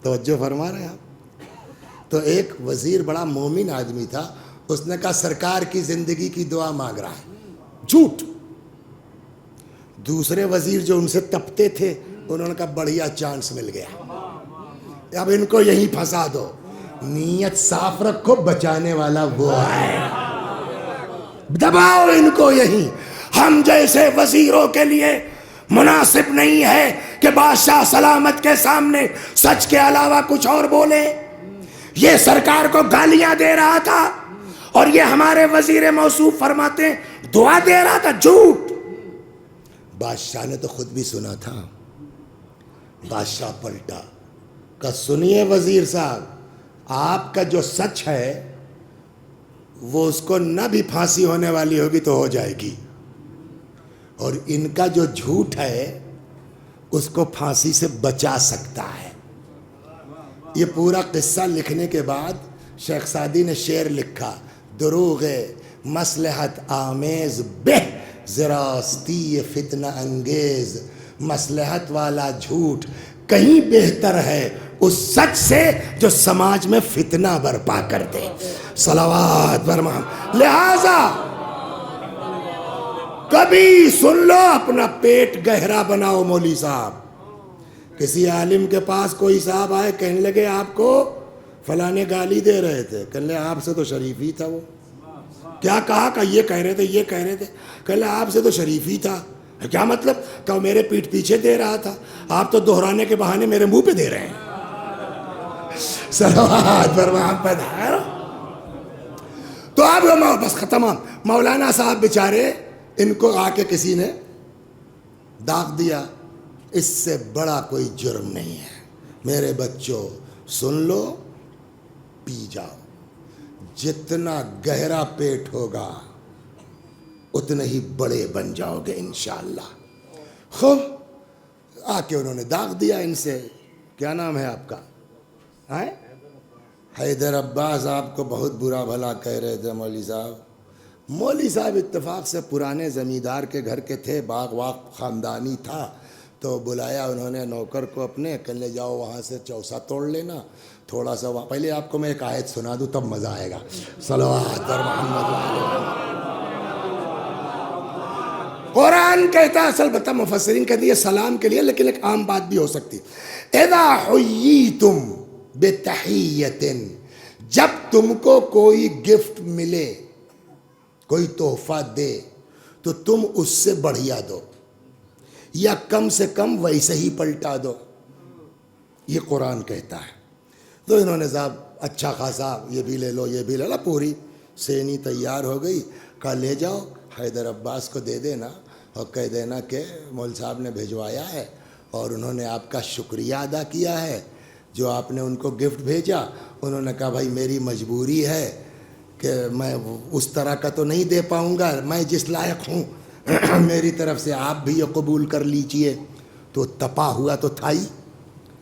توجہ فرما رہے ہیں آپ؟ تو ایک وزیر بڑا مومن آدمی تھا, اس نے کہا سرکار کی زندگی کی دعا مانگ رہا ہے. جھوٹ. دوسرے وزیر جو ان سے تپتے تھے انہوں نے کہا بڑھیا چانس مل گیا, اب ان کو یہیں پھنسا دو. نیت صاف رکھو, بچانے والا وہ ہے, دباؤ ان کو یہیں. ہم جیسے وزیروں کے لیے مناسب نہیں ہے کہ بادشاہ سلامت کے سامنے سچ کے علاوہ کچھ اور بولے. یہ سرکار کو گالیاں دے رہا تھا اور یہ ہمارے وزیر موصوف فرماتے ہیں دعا دے رہا تھا. جھوٹ. بادشاہ نے تو خود بھی سنا تھا. بادشاہ پلٹا, کہا سنیے وزیر صاحب, آپ کا جو سچ ہے وہ اس کو نہ بھی پھانسی ہونے والی ہوگی تو ہو جائے گی، اور ان کا جو جھوٹ ہے اس کو پھانسی سے بچا سکتا ہے۔ یہ پورا قصہ لکھنے کے بعد شیخ سعدی نے شعر لکھا، دروغ مصلحت آمیز بہ زراستی فتنہ انگیز، مصلحت والا جھوٹ کہیں بہتر ہے اس سچ سے جو سماج میں فتنہ برپا کر دے۔ صلوات بر محمد۔ لہذا کبھی سن لو، اپنا پیٹ گہرا بناؤ۔ مولوی صاحب، کسی عالم کے پاس کوئی صاحب آئے، کہنے لگے آپ کو فلانے گالی دے رہے تھے، کہنے لگے آپ سے تو شریف ہی تھا وہ۔ کیا کہا؟ کہ یہ کہہ رہے تھے، یہ کہہ رہے تھے، کہنے لگے آپ سے تو شریف ہی تھا۔ کیا مطلب؟ کہ میرے پیٹھ پیچھے دے رہا تھا، آپ تو دہرانے کے بہانے میرے منہ پہ دے رہے ہیں۔ صلوات پر محمد۔ تو اب بس ختم۔ مولانا صاحب بیچارے، ان کو آ کے کسی نے داغ دیا، اس سے بڑا کوئی جرم نہیں ہے۔ میرے بچوں سن لو، پی جاؤ، جتنا گہرا پیٹ ہوگا اتنے ہی بڑے بن جاؤ گے انشاءاللہ۔ خوب آ کے انہوں نے داغ دیا ان سے۔ کیا نام ہے آپ کا؟ حیدر عباس آپ کو بہت برا بھلا کہہ رہے تھے مولوی صاحب۔ مولوی صاحب اتفاق سے پرانے زمیندار کے گھر کے تھے، باغ واغ خاندانی تھا، تو بلایا انہوں نے نوکر کو اپنے، کہ لے جاؤ وہاں سے چوسا توڑ لینا تھوڑا سا۔ پہلے آپ کو میں ایک آیت سنا دوں تب مزہ آئے گا۔ صلوات پر محمد۔ قرآن کہتا ہے، اصل بتا مفسرین کہتے ہیں سلام کے لیے، لیکن ایک عام بات بھی ہو سکتی۔ اذا حییتم بتحیۃ، جب تم کو کوئی گفٹ ملے، کوئی تحفہ دے، تو تم اس سے بڑھیا دو، یا کم سے کم ویسے ہی پلٹا دو۔ یہ قرآن کہتا ہے۔ تو انہوں نے صاحب اچھا خاصا یہ بھی لے لو، یہ بھی لے لو، پوری سینی تیار ہو گئی۔ کہا لے جاؤ، حیدر عباس کو دے دینا اور کہہ دینا کہ مول صاحب نے بھیجوایا ہے اور انہوں نے آپ کا شکریہ ادا کیا ہے جو آپ نے ان کو گفٹ بھیجا۔ انہوں نے کہا بھائی میری مجبوری ہے کہ میں اس طرح کا تو نہیں دے پاؤں گا، میں جس لائق ہوں میری طرف سے آپ بھی یہ قبول کر لیجئے۔ تو تپا ہوا تو تھا ہی،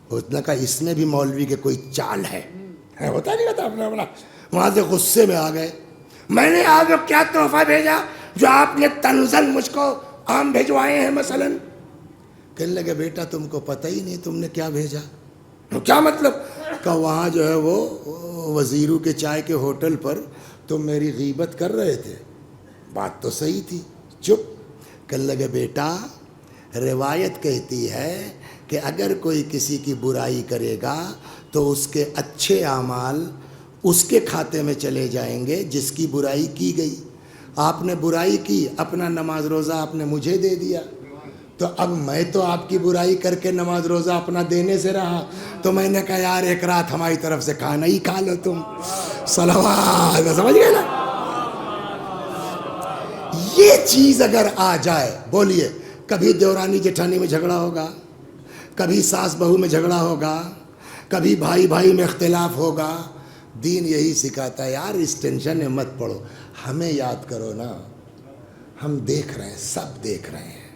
اس نے کہا اس میں بھی مولوی کے کوئی چال ہے، ہوتا نہیں ہوتا اپنا اپنا۔ وہاں سے غصے میں آ گئے، میں نے آپ کو کیا تحفہ بھیجا جو آپ نے تنزل مجھ کو آم بھیجوائے ہیں مثلاً؟ کہنے لگے بیٹا تم کو پتہ ہی نہیں تم نے کیا بھیجا۔ کیا مطلب؟ کہ وہاں جو ہے وہ وزیروں کے چائے کے ہوٹل پر تم میری غیبت کر رہے تھے، بات تو صحیح تھی، چپ۔ کہنے لگے بیٹا روایت کہتی ہے کہ اگر کوئی کسی کی برائی کرے گا تو اس کے اچھے اعمال اس کے کھاتے میں چلے جائیں گے جس کی برائی کی گئی۔ آپ نے برائی کی، اپنا نماز روزہ آپ نے مجھے دے دیا، تو اب میں تو آپ کی برائی کر کے نماز روزہ اپنا دینے سے رہا، تو میں نے کہا یار ایک رات ہماری طرف سے کھانا ہی کھا لو تم۔ صلوات، سمجھ گئے نا؟ یہ چیز اگر آ جائے، بولیے کبھی دیورانی جٹھانی میں جھگڑا ہوگا، کبھی ساس بہو میں جھگڑا ہوگا، کبھی بھائی بھائی میں اختلاف ہوگا۔ دین یہی سکھاتا ہے یار اس ٹینشن میں مت پڑو، ہمیں یاد کرو نا، ہم دیکھ رہے ہیں، سب دیکھ رہے ہیں،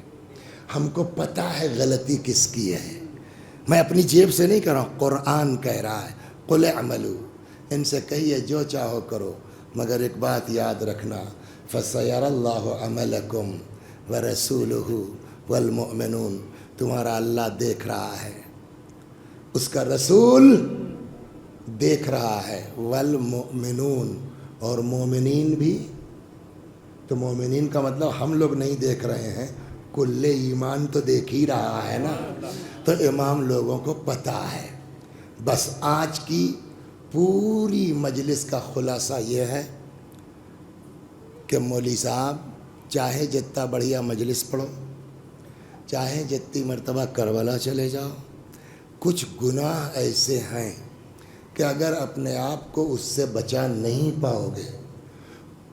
ہم کو پتہ ہے غلطی کس کی ہے۔ میں اپنی جیب سے نہیں کہہ رہا ہوں، قرآن کہہ رہا ہے قل اعملوا، ان سے کہیے جو چاہو کرو، مگر ایک بات یاد رکھنا فَسَيَرَى اللَّهُ عَمَلَكُمْ وَرَسُولُهُ وَالْمُؤْمِنُونَ، تمہارا اللہ دیکھ رہا ہے، اس کا رسول دیکھ رہا ہے، والمؤمنون، اور مومنین بھی۔ تو مومنین کا مطلب ہم لوگ نہیں دیکھ رہے ہیں، کل ایمان تو دیکھ ہی رہا ہے نا۔ تو امام لوگوں کو پتہ ہے۔ بس آج کی پوری مجلس کا خلاصہ یہ ہے کہ مولوی صاحب چاہے جتنا بڑھیا مجلس پڑھو، چاہے جتنی مرتبہ کربلا چلے جاؤ، کچھ گناہ ایسے ہیں کہ اگر اپنے آپ کو اس سے بچا نہیں پاؤ گے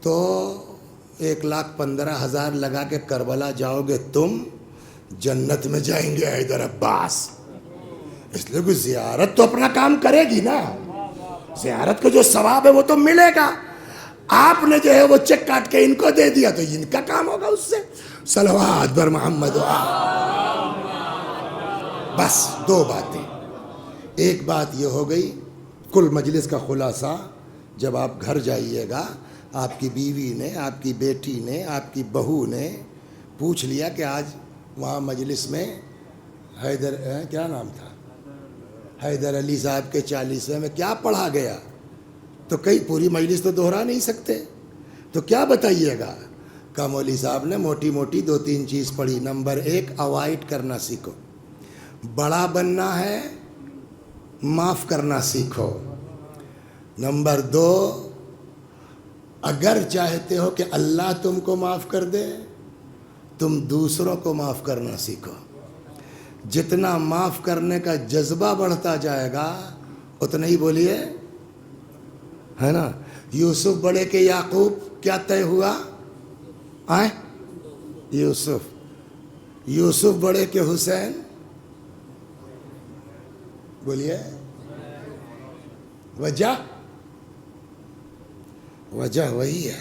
تو 1,15,000 لگا کے کربلا جاؤ گے، تم جنت میں جائیں گے حیدر عباس۔ اس لیے کوئی زیارت تو اپنا کام کرے گی نا، زیارت کا جو ثواب ہے وہ تو ملے گا۔ آپ نے جو ہے وہ چیک کاٹ کے ان کو دے دیا تو ان کا کام ہوگا اس سے. صلوات بر محمد. بس دو باتیں. ایک بات یہ ہو گئی کل مجلس کا خلاصہ. جب آپ گھر جائیے گا آپ کی بیوی نے، آپ کی بیٹی نے، آپ کی بہو نے پوچھ لیا کہ آج وہاں مجلس میں حیدر کیا نام تھا، حیدر علی صاحب کے 40ویں میں کیا پڑھا گیا، تو کئی پوری مجلس تو دہرا نہیں سکتے، تو کیا بتائیے گا. کہ مولوی صاحب نے موٹی موٹی 2-3 چیز پڑھی. نمبر 1 اوائڈ کرنا سیکھو. بڑا بننا ہے معاف کرنا سیکھو. نمبر 2 اگر چاہتے ہو کہ اللہ تم کو معاف کر دے تم دوسروں کو معاف کرنا سیکھو. جتنا معاف کرنے کا جذبہ بڑھتا جائے گا اتنا ہی بولیے ہے نا. یوسف بڑے کے یعقوب کیا طے ہوا؟ یوسف بڑے کے حسین بولیے. وجہ وہی ہے.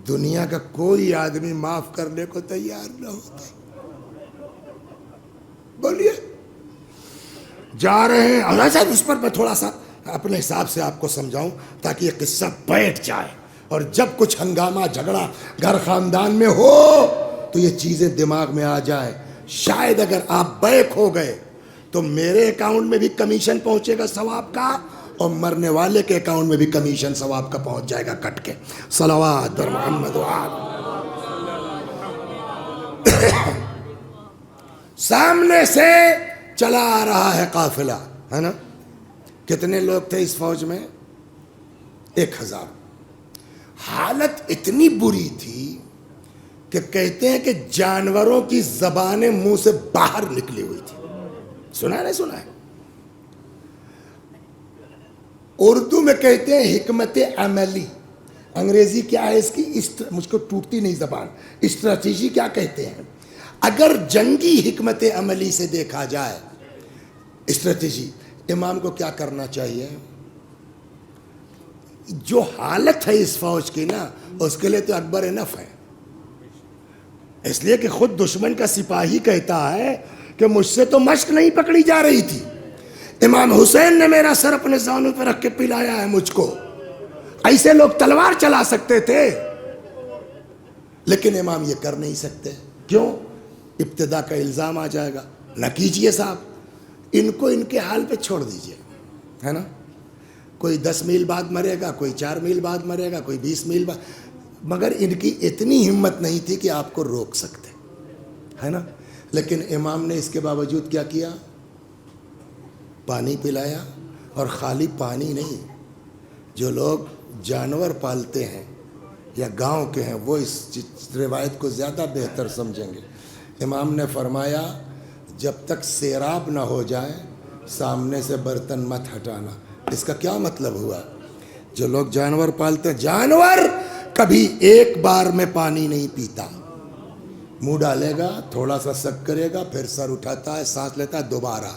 دنیا کا کوئی آدمی معاف کرنے کو تیار نہ ہوتا. بولیے. جا رہے ہیں اور ایسا اس پر میں تھوڑا سا اپنے حساب سے آپ کو سمجھاؤں تاکہ یہ قصہ بیٹھ جائے، اور جب کچھ ہنگامہ جھگڑا گھر خاندان میں ہو تو یہ چیزیں دماغ میں آ جائے. شاید اگر آپ بیک ہو گئے تو میرے اکاؤنٹ میں بھی کمیشن پہنچے گا ثواب کا، اور مرنے والے کے اکاؤنٹ میں بھی کمیشن ثواب کا پہنچ جائے گا کٹ کے. صلوات بر محمد. سامنے سے چلا آ رہا ہے قافلہ ہے نا. کتنے لوگ تھے اس فوج میں؟ 1000. حالت اتنی بری تھی کہ کہتے ہیں کہ جانوروں کی زبانیں منہ سے باہر نکلی ہوئی تھی. سنا نہیں سنا ہے؟ اردو میں کہتے ہیں حکمت عملی. انگریزی کیا ہے اس کی؟ مجھ کو ٹوٹتی نہیں زبان. اسٹریٹجی کیا کہتے ہیں؟ اگر جنگی حکمت عملی سے دیکھا جائے اسٹریٹجی، امام کو کیا کرنا چاہیے؟ جو حالت ہے اس فوج کی نا اس کے لیے تو اکبر نف ہے. اس لیے کہ خود دشمن کا سپاہی کہتا ہے کہ مجھ سے تو مشق نہیں پکڑی جا رہی تھی، امام حسین نے میرا سر اپنے زانوں پہ رکھ کے پلایا ہے مجھ کو. ایسے لوگ تلوار چلا سکتے تھے لیکن امام یہ کر نہیں سکتے. کیوں؟ ابتدا کا الزام آ جائے گا. نہ کیجئے صاحب، ان کو ان کے حال پہ چھوڑ دیجئے ہے نا. کوئی 10 میل بعد مرے گا، کوئی 4 میل بعد مرے گا، کوئی 20 میل بعد، مگر ان کی اتنی ہمت نہیں تھی کہ آپ کو روک سکتے ہے نا. لیکن امام نے اس کے باوجود کیا کیا؟ پانی پلایا. اور خالی پانی نہیں، جو لوگ جانور پالتے ہیں یا گاؤں کے ہیں وہ اس روایت کو زیادہ بہتر سمجھیں گے. امام نے فرمایا جب تک سیراب نہ ہو جائے سامنے سے برتن مت ہٹانا. اس کا کیا مطلب ہوا؟ جو لوگ جانور پالتے ہیں، جانور کبھی ایک بار میں پانی نہیں پیتا. منہ ڈالے گا، تھوڑا سا سک کرے گا، پھر سر اٹھاتا ہے، سانس لیتا ہے، دوبارہ.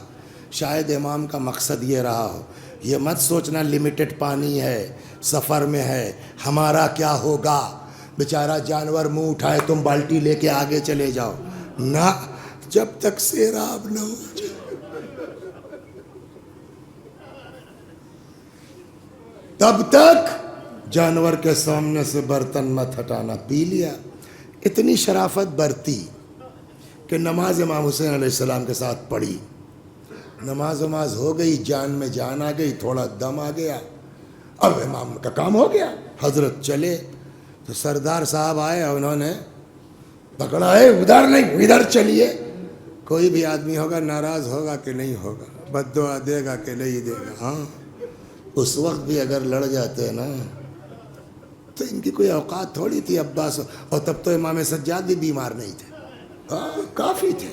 شاید امام کا مقصد یہ رہا ہو. یہ مت سوچنا لمیٹڈ پانی ہے، سفر میں ہے، ہمارا کیا ہوگا، بیچارہ جانور منہ اٹھائے تم بالٹی لے کے آگے چلے جاؤ. نہ، جب تک سیراب نہ ہو جائے تب تک جانور کے سامنے سے برتن مت ہٹانا. پی لیا. اتنی شرافت برتی کہ نماز امام حسین علیہ السلام کے ساتھ پڑھی. نماز ہو گئی، جان میں جان آ گئی، تھوڑا دم آ گیا، اب امام کا کام ہو گیا. حضرت چلے تو سردار صاحب آئے اور انہوں نے پکڑا ہے، ادھر نہیں ادھر چلیے. کوئی بھی آدمی ہوگا ناراض ہوگا کہ نہیں ہوگا، بد دعا دے گا کہ نہیں دے گا. ہاں، اس وقت بھی اگر لڑ جاتے نا تو ان کی کوئی اوقات تھوڑی تھی. عباس، اور تب تو امام سجاد بھی بیمار نہیں تھے، کافی تھے،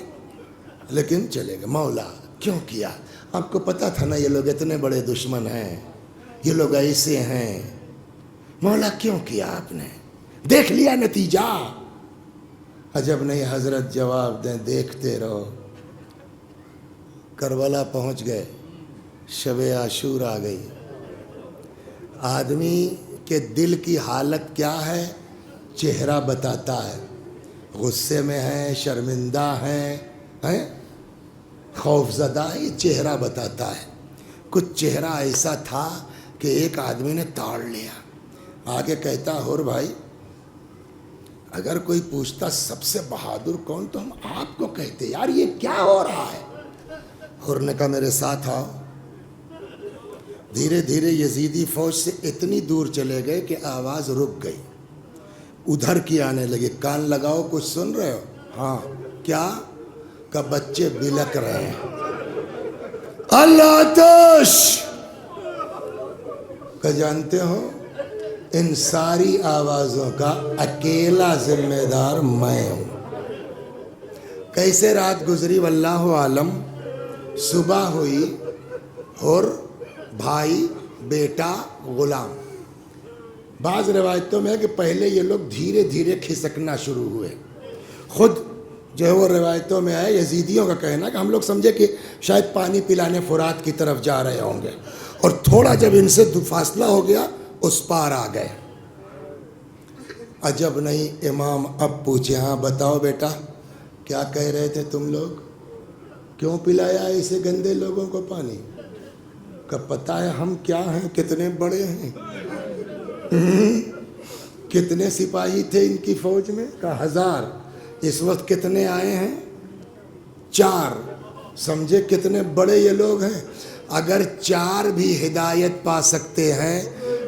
لیکن چلے گئے. مولا کیوں کیا؟ آپ کو پتا تھا نا یہ لوگ اتنے بڑے دشمن ہیں، یہ لوگ ایسے ہیں. مولا کیوں کیا آپ نے؟ دیکھ لیا نتیجہ. عجب نہیں حضرت جواب دیں، دیکھتے رہو. کربلا پہنچ گئے، شب عاشور آ گئی. آدمی کہ دل کی حالت کیا ہے چہرہ بتاتا ہے، غصے میں ہیں، شرمندہ ہیں، خوف زدہ ہے، یہ چہرہ بتاتا ہے۔ کچھ چہرہ ایسا تھا کہ ایک آدمی نے تاڑ لیا، آگے کہتا حر بھائی اگر کوئی پوچھتا سب سے بہادر کون تو ہم آپ کو کہتے، یار یہ کیا ہو رہا ہے؟ حر نے کہا میرے ساتھ آؤ۔ دھیرے دھیرے یزیدی فوج سے اتنی دور چلے گئے کہ آواز رک گئی، ادھر کی آنے لگی، کان لگاؤ کچھ سن رہے ہو؟ ہاں کیا؟ کہ بچے بلک رہے ہیں، الآتش! کہ جانتے ہو ان ساری آوازوں کا اکیلا ذمہ دار میں ہوں۔ کیسے رات گزری واللہ عالم، صبح ہوئی، اور بھائی، بیٹا، غلام۔ بعض روایتوں میں ہے کہ پہلے یہ لوگ دھیرے دھیرے کھسکنا شروع ہوئے، خود جو ہے وہ روایتوں میں ہے یزیدیوں کا کہنا کہ ہم لوگ سمجھے کہ شاید پانی پلانے فرات کی طرف جا رہے ہوں گے، اور تھوڑا جب ان سے فاصلہ ہو گیا اس پار آ گئے۔ عجب نہیں، امام اب پوچھے ہاں بتاؤ بیٹا کیا کہہ رہے تھے تم لوگ؟ کیوں پلایا ایسے گندے لوگوں کو پانی؟ کہ پتہ ہے ہم کیا ہیں، کتنے بڑے ہیں، کتنے سپاہی تھے ان کی فوج میں؟ کہ 1000۔ اس وقت کتنے آئے ہیں؟ 4۔ سمجھے کتنے بڑے یہ لوگ ہیں؟ اگر 4 بھی ہدایت پا سکتے ہیں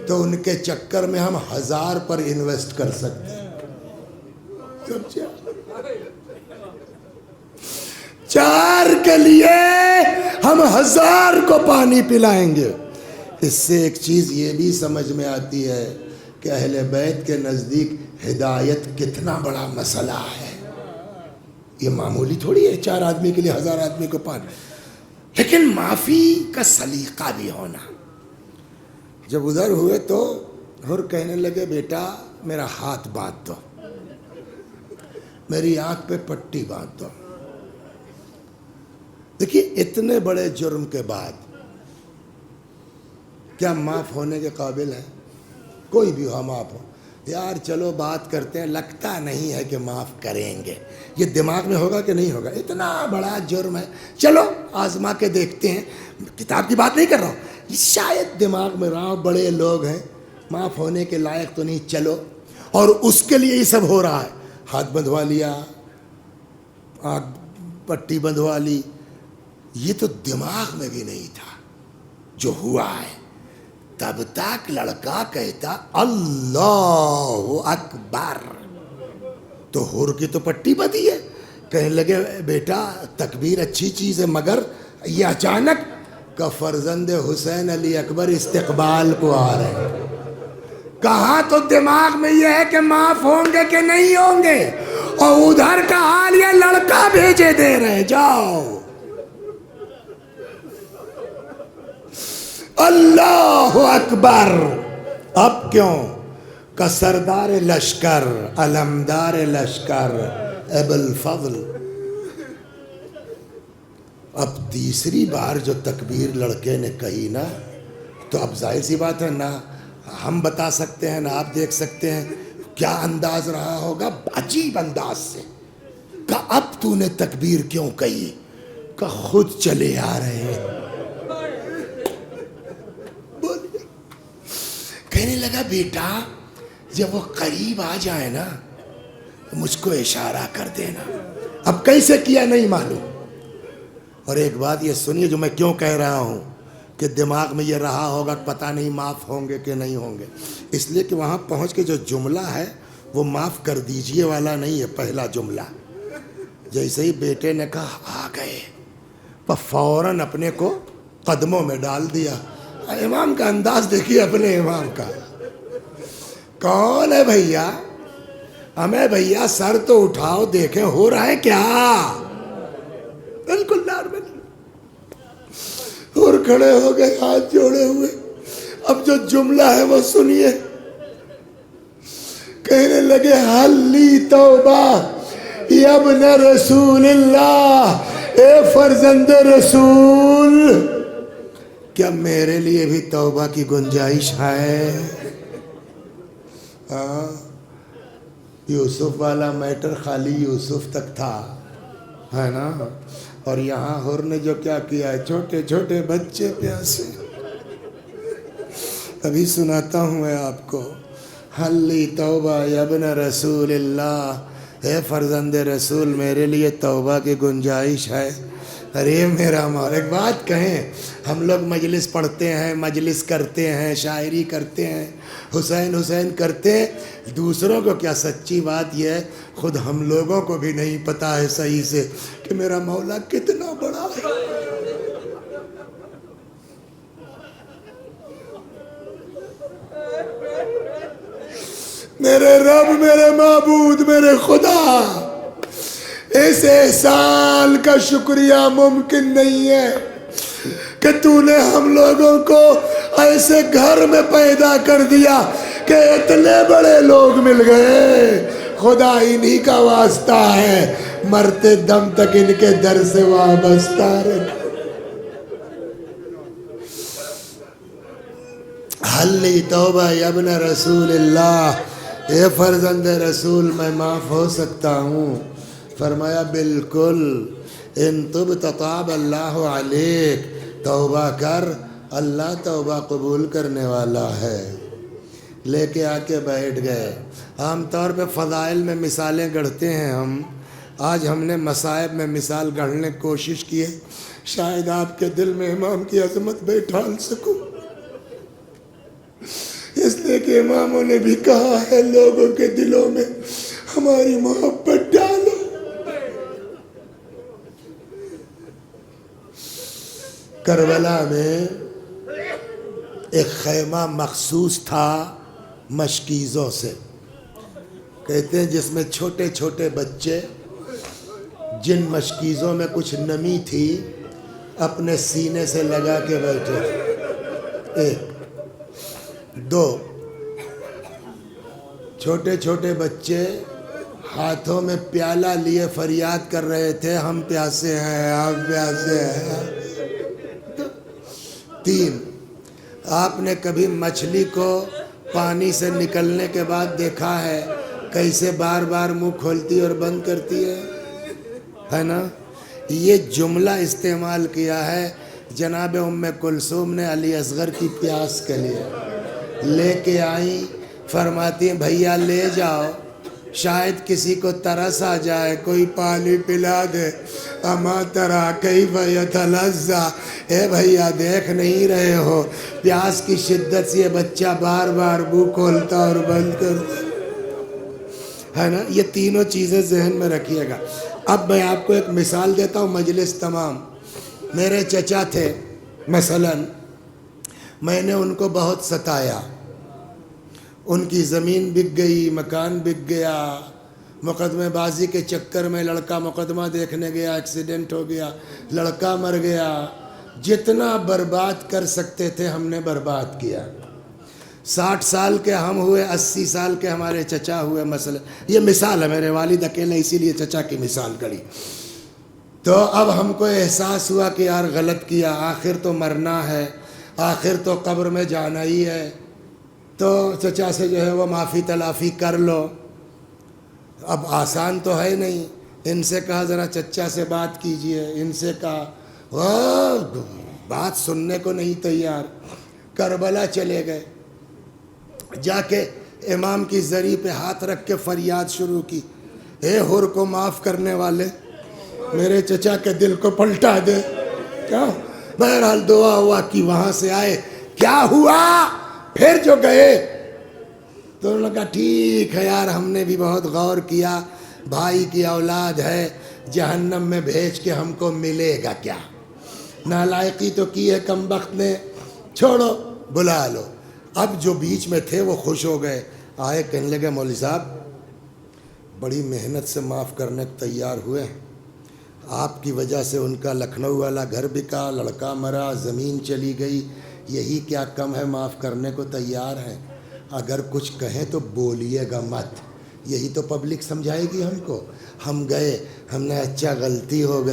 تو ان کے چکر میں ہم 1000 پر انویسٹ کر سکتے ہیں۔ سمجھے؟ 4 کے لیے ہم 1000 کو پانی پلائیں گے۔ اس سے ایک چیز یہ بھی سمجھ میں آتی ہے کہ اہل بیت کے نزدیک ہدایت کتنا بڑا مسئلہ ہے، یہ معمولی تھوڑی ہے 4 آدمی کے لیے 1000 آدمی کو پانی۔ لیکن معافی کا سلیقہ بھی ہونا۔ جب ادھر ہوئے تو حر کہنے لگے بیٹا میرا ہاتھ باندھ دو، میری آنکھ پہ پٹی باندھ دو۔ دیکھیے اتنے بڑے جرم کے بعد کیا معاف ہونے کے قابل ہے؟ کوئی بھی ہو معاف ہو، یار چلو بات کرتے ہیں، لگتا نہیں ہے کہ معاف کریں گے، یہ دماغ میں ہوگا کہ نہیں ہوگا؟ اتنا بڑا جرم ہے، چلو آزما کے دیکھتے ہیں، کتاب کی بات نہیں کر رہا ہوں، شاید دماغ میں رہا بڑے لوگ ہیں، معاف ہونے کے لائق تو نہیں، چلو۔ اور اس کے لیے یہ سب ہو رہا ہے، ہاتھ بندھوا لیا، آنکھ پٹی بندھوا لی، یہ تو دماغ میں بھی نہیں تھا جو ہوا ہے۔ تب تک لڑکا کہتا اللہ اکبر، تو حر کی تو پٹی بندھی ہے، کہنے لگے بیٹا تکبیر اچھی چیز ہے، مگر یہ اچانک کہ فرزند حسین علی اکبر استقبال کو آ رہے ہیں۔ کہاں تو دماغ میں یہ ہے کہ معاف ہوں گے کہ نہیں ہوں گے، اور ادھر کا حال یہ لڑکا بھیجے دے رہے، جاؤ۔ اللہ اکبر۔ اب کیوں؟ کہ سردار لشکر، علمدار لشکر ابو الفضل، اب تیسری بار جو تکبیر لڑکے نے کہی نا، تو اب ظاہر سی بات ہے نا ہم بتا سکتے ہیں نا آپ دیکھ سکتے ہیں کیا انداز رہا ہوگا، عجیب انداز سے۔ کہ اب تو نے تکبیر کیوں کہی؟ کہ خود چلے آ رہے ہیں۔ کہنے لگا بیٹا جب وہ قریب آ جائے نا مجھ کو اشارہ کر دینا۔ اب کیسے کیا نہیں معلوم۔ اور ایک بات یہ سنیے جو میں کیوں کہہ رہا ہوں کہ دماغ میں یہ رہا ہوگا پتہ نہیں معاف ہوں گے کہ نہیں ہوں گے، اس لیے کہ وہاں پہنچ کے جو جملہ ہے وہ معاف کر دیجئے والا نہیں ہے۔ پہلا جملہ جیسے ہی بیٹے نے کہا آ گئے، فوراً اپنے کو قدموں میں ڈال دیا۔ امام کا انداز دیکھیے اپنے امام کا، کون ہے بھیا؟ ہمیں بھیا سر تو اٹھاؤ دیکھیں ہو رہا ہے کیا؟ بالکل نارمل۔ اور کھڑے ہو گئے ہاتھ جوڑے ہوئے۔ اب جو جملہ ہے وہ سنیے، کہنے لگے حلی توبہ یا ابن رسول اللہ، اے فرزند رسول، کیا میرے لیے بھی توبہ کی گنجائش ہے؟ ہاں، یوسف والا میٹر خالی یوسف تک تھا، ہے نا؟ اور یہاں حر نے جو کیا کیا ہے، چھوٹے چھوٹے بچے پیاسے. ابھی سناتا ہوں میں آپ کو. حلی توبہ یا ابن رسول اللہ، اے فرزند رسول میرے لیے توبہ کی گنجائش ہے. ارے میرا مولا، ایک بات کہیں، ہم لوگ مجلس پڑھتے ہیں، مجلس کرتے ہیں، شاعری کرتے ہیں، حسین حسین کرتے ہیں، دوسروں کو کیا، سچی بات یہ ہے خود ہم لوگوں کو بھی نہیں پتا ہے صحیح سے کہ میرا مولا کتنا بڑا ہے. میرے رب، میرے معبود، میرے خدا، اس احسان کا شکریہ ممکن نہیں ہے کہ تو نے ہم لوگوں کو ایسے گھر میں پیدا کر دیا کہ اتنے بڑے لوگ مل گئے. خدا انہی کا واسطہ ہے، مرتے دم تک ان کے در سے وابستہ رہے. حلی توبہ یا ابن رسول اللہ، اے فرزند رسول میں معاف ہو سکتا ہوں. فرمایا بالکل، ان تبت تاب اللہ علیک، توبہ کر، اللہ توبہ قبول کرنے والا ہے. لے کے آ کے بیٹھ گئے. عام طور پہ فضائل میں مثالیں گڑھتے ہیں ہم، آج ہم نے مصائب میں مثال گڑھنے کی کوشش کی ہے، شاید آپ کے دل میں امام کی عظمت بیٹھال سکوں. اس لیے کہ اماموں نے بھی کہا ہے لوگوں کے دلوں میں ہماری محبت ڈالو. کربلا میں ایک خیمہ مخصوص تھا مشکیزوں سے، کہتے ہیں جس میں چھوٹے چھوٹے بچے، جن مشکیزوں میں کچھ نمی تھی اپنے سینے سے لگا کے بیٹھے. ایک دو چھوٹے چھوٹے بچے ہاتھوں میں پیالہ لیے فریاد کر رہے تھے، ہم پیاسے ہیں، آپ پیاسے ہیں. تین، آپ نے کبھی مچھلی کو پانی سے نکلنے کے بعد دیکھا ہے کیسے بار بار منہ کھولتی اور بند کرتی ہے نا؟ یہ جملہ استعمال کیا ہے جناب ام کلثوم نے علی اصغر کی پیاس کے لیے. لے کے آئیں، فرماتی ہیں بھیا لے جاؤ، شاید کسی کو ترس آ جائے، کوئی پانی پلا دے. اما ترا کیف یتلذا، اے بھیا دیکھ نہیں رہے ہو پیاس کی شدت سے یہ بچہ بار بار منہ کھولتا اور بند کرتا ہے نا؟ یہ تینوں چیزیں ذہن میں رکھیے گا. اب میں آپ کو ایک مثال دیتا ہوں، مجلس تمام. میرے چچا تھے مثلا، میں نے ان کو بہت ستایا، ان کی زمین بک گئی، مکان بک گیا، مقدمے بازی کے چکر میں لڑکا مقدمہ دیکھنے گیا، ایکسیڈنٹ ہو گیا، لڑکا مر گیا. جتنا برباد کر سکتے تھے ہم نے برباد کیا. 60 سال کے ہم ہوئے، 80 سال کے ہمارے چچا ہوئے. مثلا یہ مثال ہے، میرے والد اکیلے اسی لیے چچا کی مثال کری. تو اب ہم کو احساس ہوا کہ یار غلط کیا، آخر تو مرنا ہے، آخر تو قبر میں جانا ہی ہے. تو چچا سے جو ہے وہ معافی تلافی کر لو. اب آسان تو ہے نہیں. ان سے کہا ذرا چچا سے بات کیجئے، ان سے کہا، بات سننے کو نہیں تیار. کربلا چلے گئے، جا کے امام کی زری پہ ہاتھ رکھ کے فریاد شروع کی، اے حر کو معاف کرنے والے، میرے چچا کے دل کو پلٹا دے. کیا؟ بہرحال دعا ہوا کہ وہاں سے آئے. کیا ہوا؟ پھر جو گئے تو انہوں نے کہا ٹھیک ہے یار، ہم نے بھی بہت غور کیا، بھائی کی اولاد ہے، جہنم میں بھیج کے ہم کو ملے گا کیا؟ نالائقی تو کی ہے کم بخت نے، چھوڑو بلا لو. اب جو بیچ میں تھے وہ خوش ہو گئے، آئے کہنے لگے مولوی صاحب بڑی محنت سے معاف کرنے کو تیار ہوئے، آپ کی وجہ سے ان کا لکھنؤ والا گھر بکا، لڑکا مرا، زمین چلی گئی، یہی کیا کم ہے، معاف کرنے کو تیار ہیں. اگر کچھ کہیں تو بولیے گا مت، یہی تو پبلک سمجھائے گی ہم کو. ہم گئے، ہم نے اچھا غلطی ہو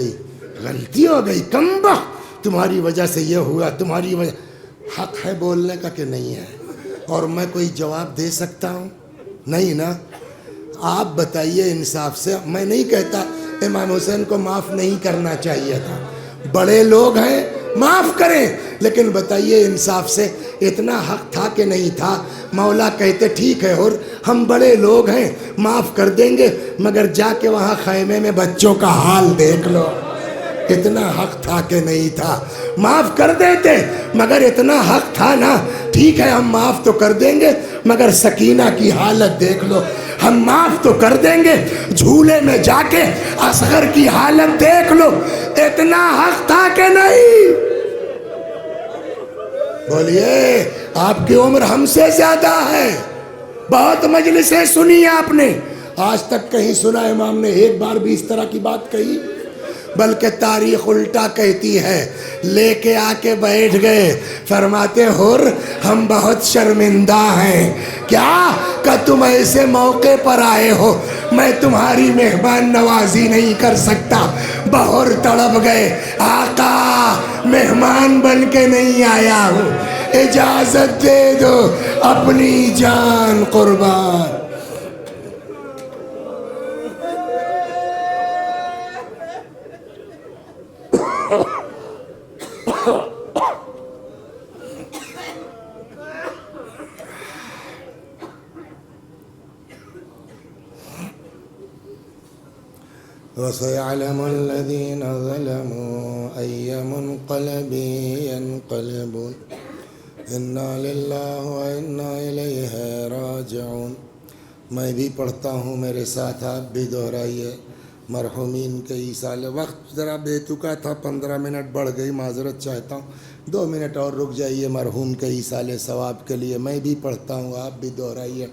گئی کم بخت، تمہاری وجہ سے یہ ہوا، تمہاری وجہ. حق ہے بولنے کا کہ نہیں ہے؟ اور میں کوئی جواب دے سکتا ہوں؟ نہیں نا؟ آپ بتائیے انصاف سے. میں نہیں کہتا امام حسین کو معاف نہیں کرنا چاہیے تھا، بڑے لوگ ہیں معاف کریں، لیکن بتائیے انصاف سے اتنا حق تھا کہ نہیں تھا؟ مولا کہتے ٹھیک ہے اور ہم بڑے لوگ ہیں معاف کر دیں گے، مگر جا کے وہاں خیمے میں بچوں کا حال دیکھ لو. اتنا حق تھا کہ نہیں تھا؟ معاف کر دیتے، مگر اتنا حق تھا نا. ٹھیک ہے ہم معاف تو کر دیں گے، مگر سکینہ کی حالت دیکھ لو. ہم معاف تو کر دیں گے، جھولے میں جا کے اصغر کی حالت دیکھ لو. اتنا حق تھا کہ نہیں؟ بولیے. آپ کی عمر ہم سے زیادہ ہے، بہت مجلسیں سنی آپ نے، آج تک کہیں سنا امام نے ایک بار بھی اس طرح کی بات کہی؟ بلکہ تاریخ الٹا کہتی ہے. لے کے آ کے بیٹھ گئے، فرماتے ہور ہم بہت شرمندہ ہیں. کیا کہ تم ایسے موقع پر آئے ہو، میں تمہاری مہمان نوازی نہیں کر سکتا. بہر تڑپ گئے، آقا مہمان بن کے نہیں آیا ہوں، اجازت دے دو اپنی جان قربان. وَسَيَعْلَمُ الَّذِينَ ظَلَمُوا أَيَّ مُنْقَلَبٍ يَنْقَلِبُونَ إِنَّا لِلَّهِ وَإِنَّا إِلَيْهِ راجعون. میں بھی پڑھتا ہوں، میرے ساتھ آپ بھی دہرائیے. مرحومین کئی سال. وقت ذرا بے تکا تھا، 15 منٹ بڑھ گئی، معذرت چاہتا ہوں. 2 منٹ اور رک جائیے مرحوم کئی سال ثواب کے لیے. میں بھی پڑھتا ہوں، آپ بھی دہرائیے.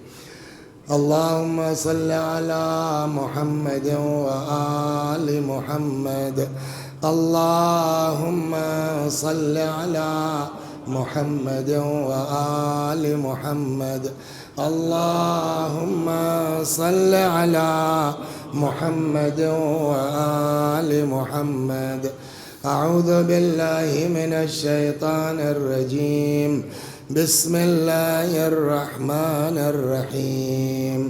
اللہم صلی علی محمد و آل محمد. اللہم صلی علی محمد و آل محمد. اللہم صلی علی محمد و آل محمد. اعوذ باللہ من الشیطان الرجیم. بسم اللہ الرحمن الرحیم.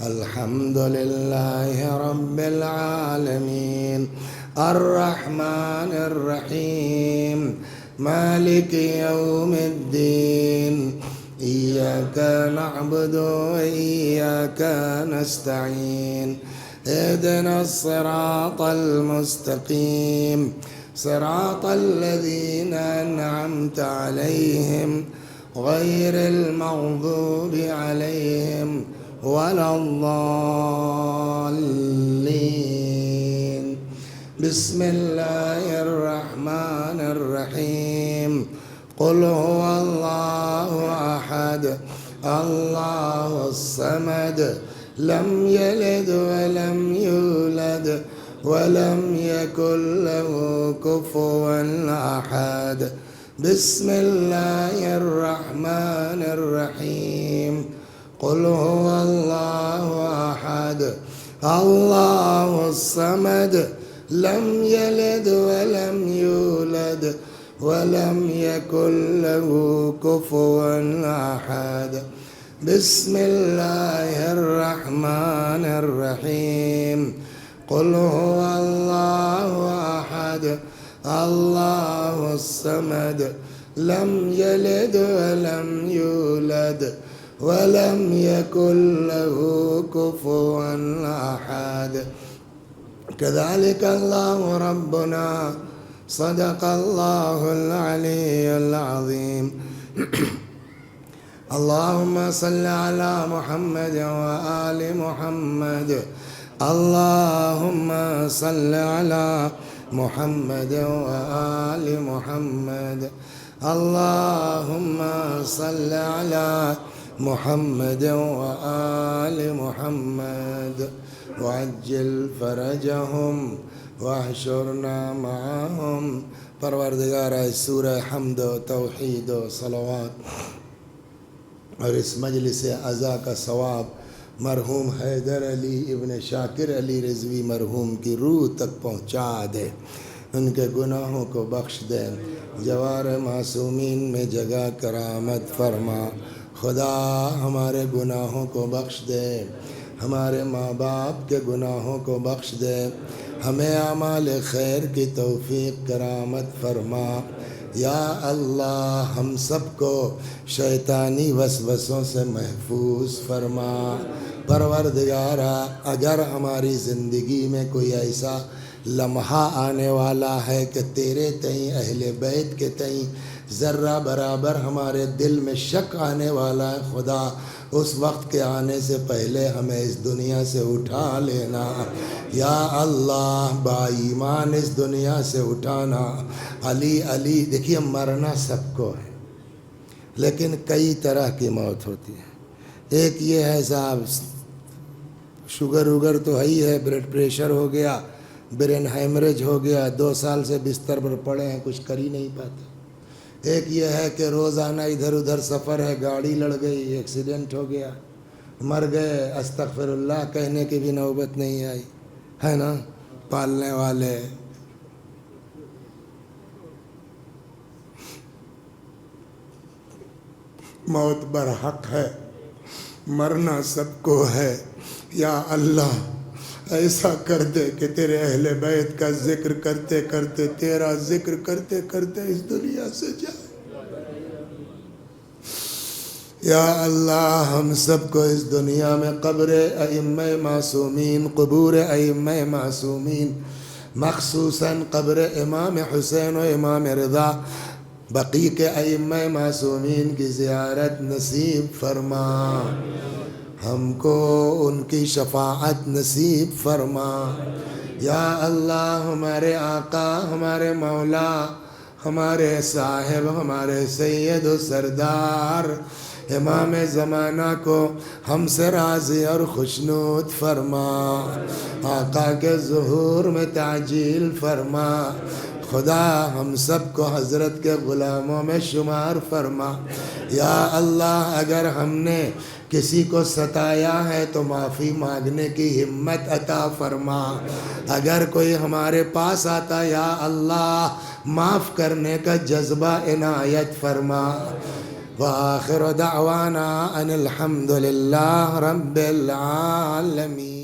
الحمد للہ رب العالمین الرحمن الرحیم مالک یوم الدین. ایاک نعبد و ایاک نستعین. اهدنا الصراط المستقیم صراط الذین انعمت علیہم غیر المغضوب علیہم ولا الضالین. بسم اللہ الرحمن الرحیم. قل هو اللہ احد اللہ الصمد لم یلد ولم یولد ولم یکن له کفوا احد. بسم اللہ الرحمن الرحیم. قل هو اللہ احد اللہ الصمد لم یلد ولم یولد ولم یکن له کفوا احد. بسم اللہ الرحمن الرحیم. قل هو اللہ احد اللہ الصمد لم یلد ولم یولد ولم یکن له کفوا احد. كذلك الله ربنا صدق الله العلي العظيم. اللهم صل على محمد وآل محمد. اللهم صل على محمد وآل محمد. اللهم صل على محمد وآل محمد. وعجل فرجهم واحشرنا معهم. پروردگار سورہ حمد و توحید و صلوات اور اس مجلس عزا کا ثواب مرحوم حیدر علی ابن شاکر علی رضوی مرحوم کی روح تک پہنچا دے، ان کے گناہوں کو بخش دے، جوار معصومین میں جگہ کرامت فرما. خدا ہمارے گناہوں کو بخش دے، ہمارے ماں باپ کے گناہوں کو بخش دے، ہمیں اعمال خیر کی توفیق کرامت فرما۔ یا اللہ ہم سب کو شیطانی وسوسوں سے محفوظ فرما۔ پروردگارا اگر ہماری زندگی میں کوئی ایسا لمحہ آنے والا ہے کہ تیرے تئیں، اہل بیت کے تئیں ذرہ برابر ہمارے دل میں شک آنے والا ہے، خدا اس وقت کے آنے سے پہلے ہمیں اس دنیا سے اٹھا لینا۔ یا اللہ با ایمان اس دنیا سے اٹھانا۔ علی علی دیکھیے مرنا سب کو ہے، لیکن کئی طرح کی موت ہوتی ہے۔ ایک یہ ہے صاحب شوگر تو ہی ہے، بلڈ پریشر ہو گیا، برین ہیمریج ہو گیا، 2 سال سے بستر پر پڑے ہیں، کچھ کر ہی نہیں پاتے۔ ایک یہ ہے کہ روزانہ ادھر ادھر سفر ہے، گاڑی لڑ گئی، ایکسیڈنٹ ہو گیا، مر گئے، استغفر اللہ کہنے کی بھی نوبت نہیں آئی، ہے نا؟ پالنے والے موت برحق ہے، مرنا سب کو ہے۔ یا اللہ ایسا کر دے کہ تیرے اہل بیت کا ذکر کرتے کرتے، تیرا ذکر کرتے کرتے اس دنیا سے جائے۔ یا اللہ ہم سب کو اس دنیا میں قبر ائمہ معصومین، قبور ائمہ معصومین، مخصوصاً قبر امام حسین و امام رضا، بقی کے ائمہ معصومین کی زیارت نصیب فرما، ہم کو ان کی شفاعت نصیب فرما۔ یا اللہ ہمارے آقا، ہمارے مولا، ہمارے صاحب، ہمارے سید و سردار امام زمانہ کو ہم سے راضی اور خوشنود فرما، آقا کے ظہور میں تعجیل فرما۔ خدا ہم سب کو حضرت کے غلاموں میں شمار فرما۔ یا اللہ اگر ہم نے کسی کو ستایا ہے تو معافی مانگنے کی ہمت عطا فرما، اگر کوئی ہمارے پاس آتا یا اللہ معاف کرنے کا جذبہ عنایت فرما۔ وآخر دعوانا ان الحمد للہ رب العالمین۔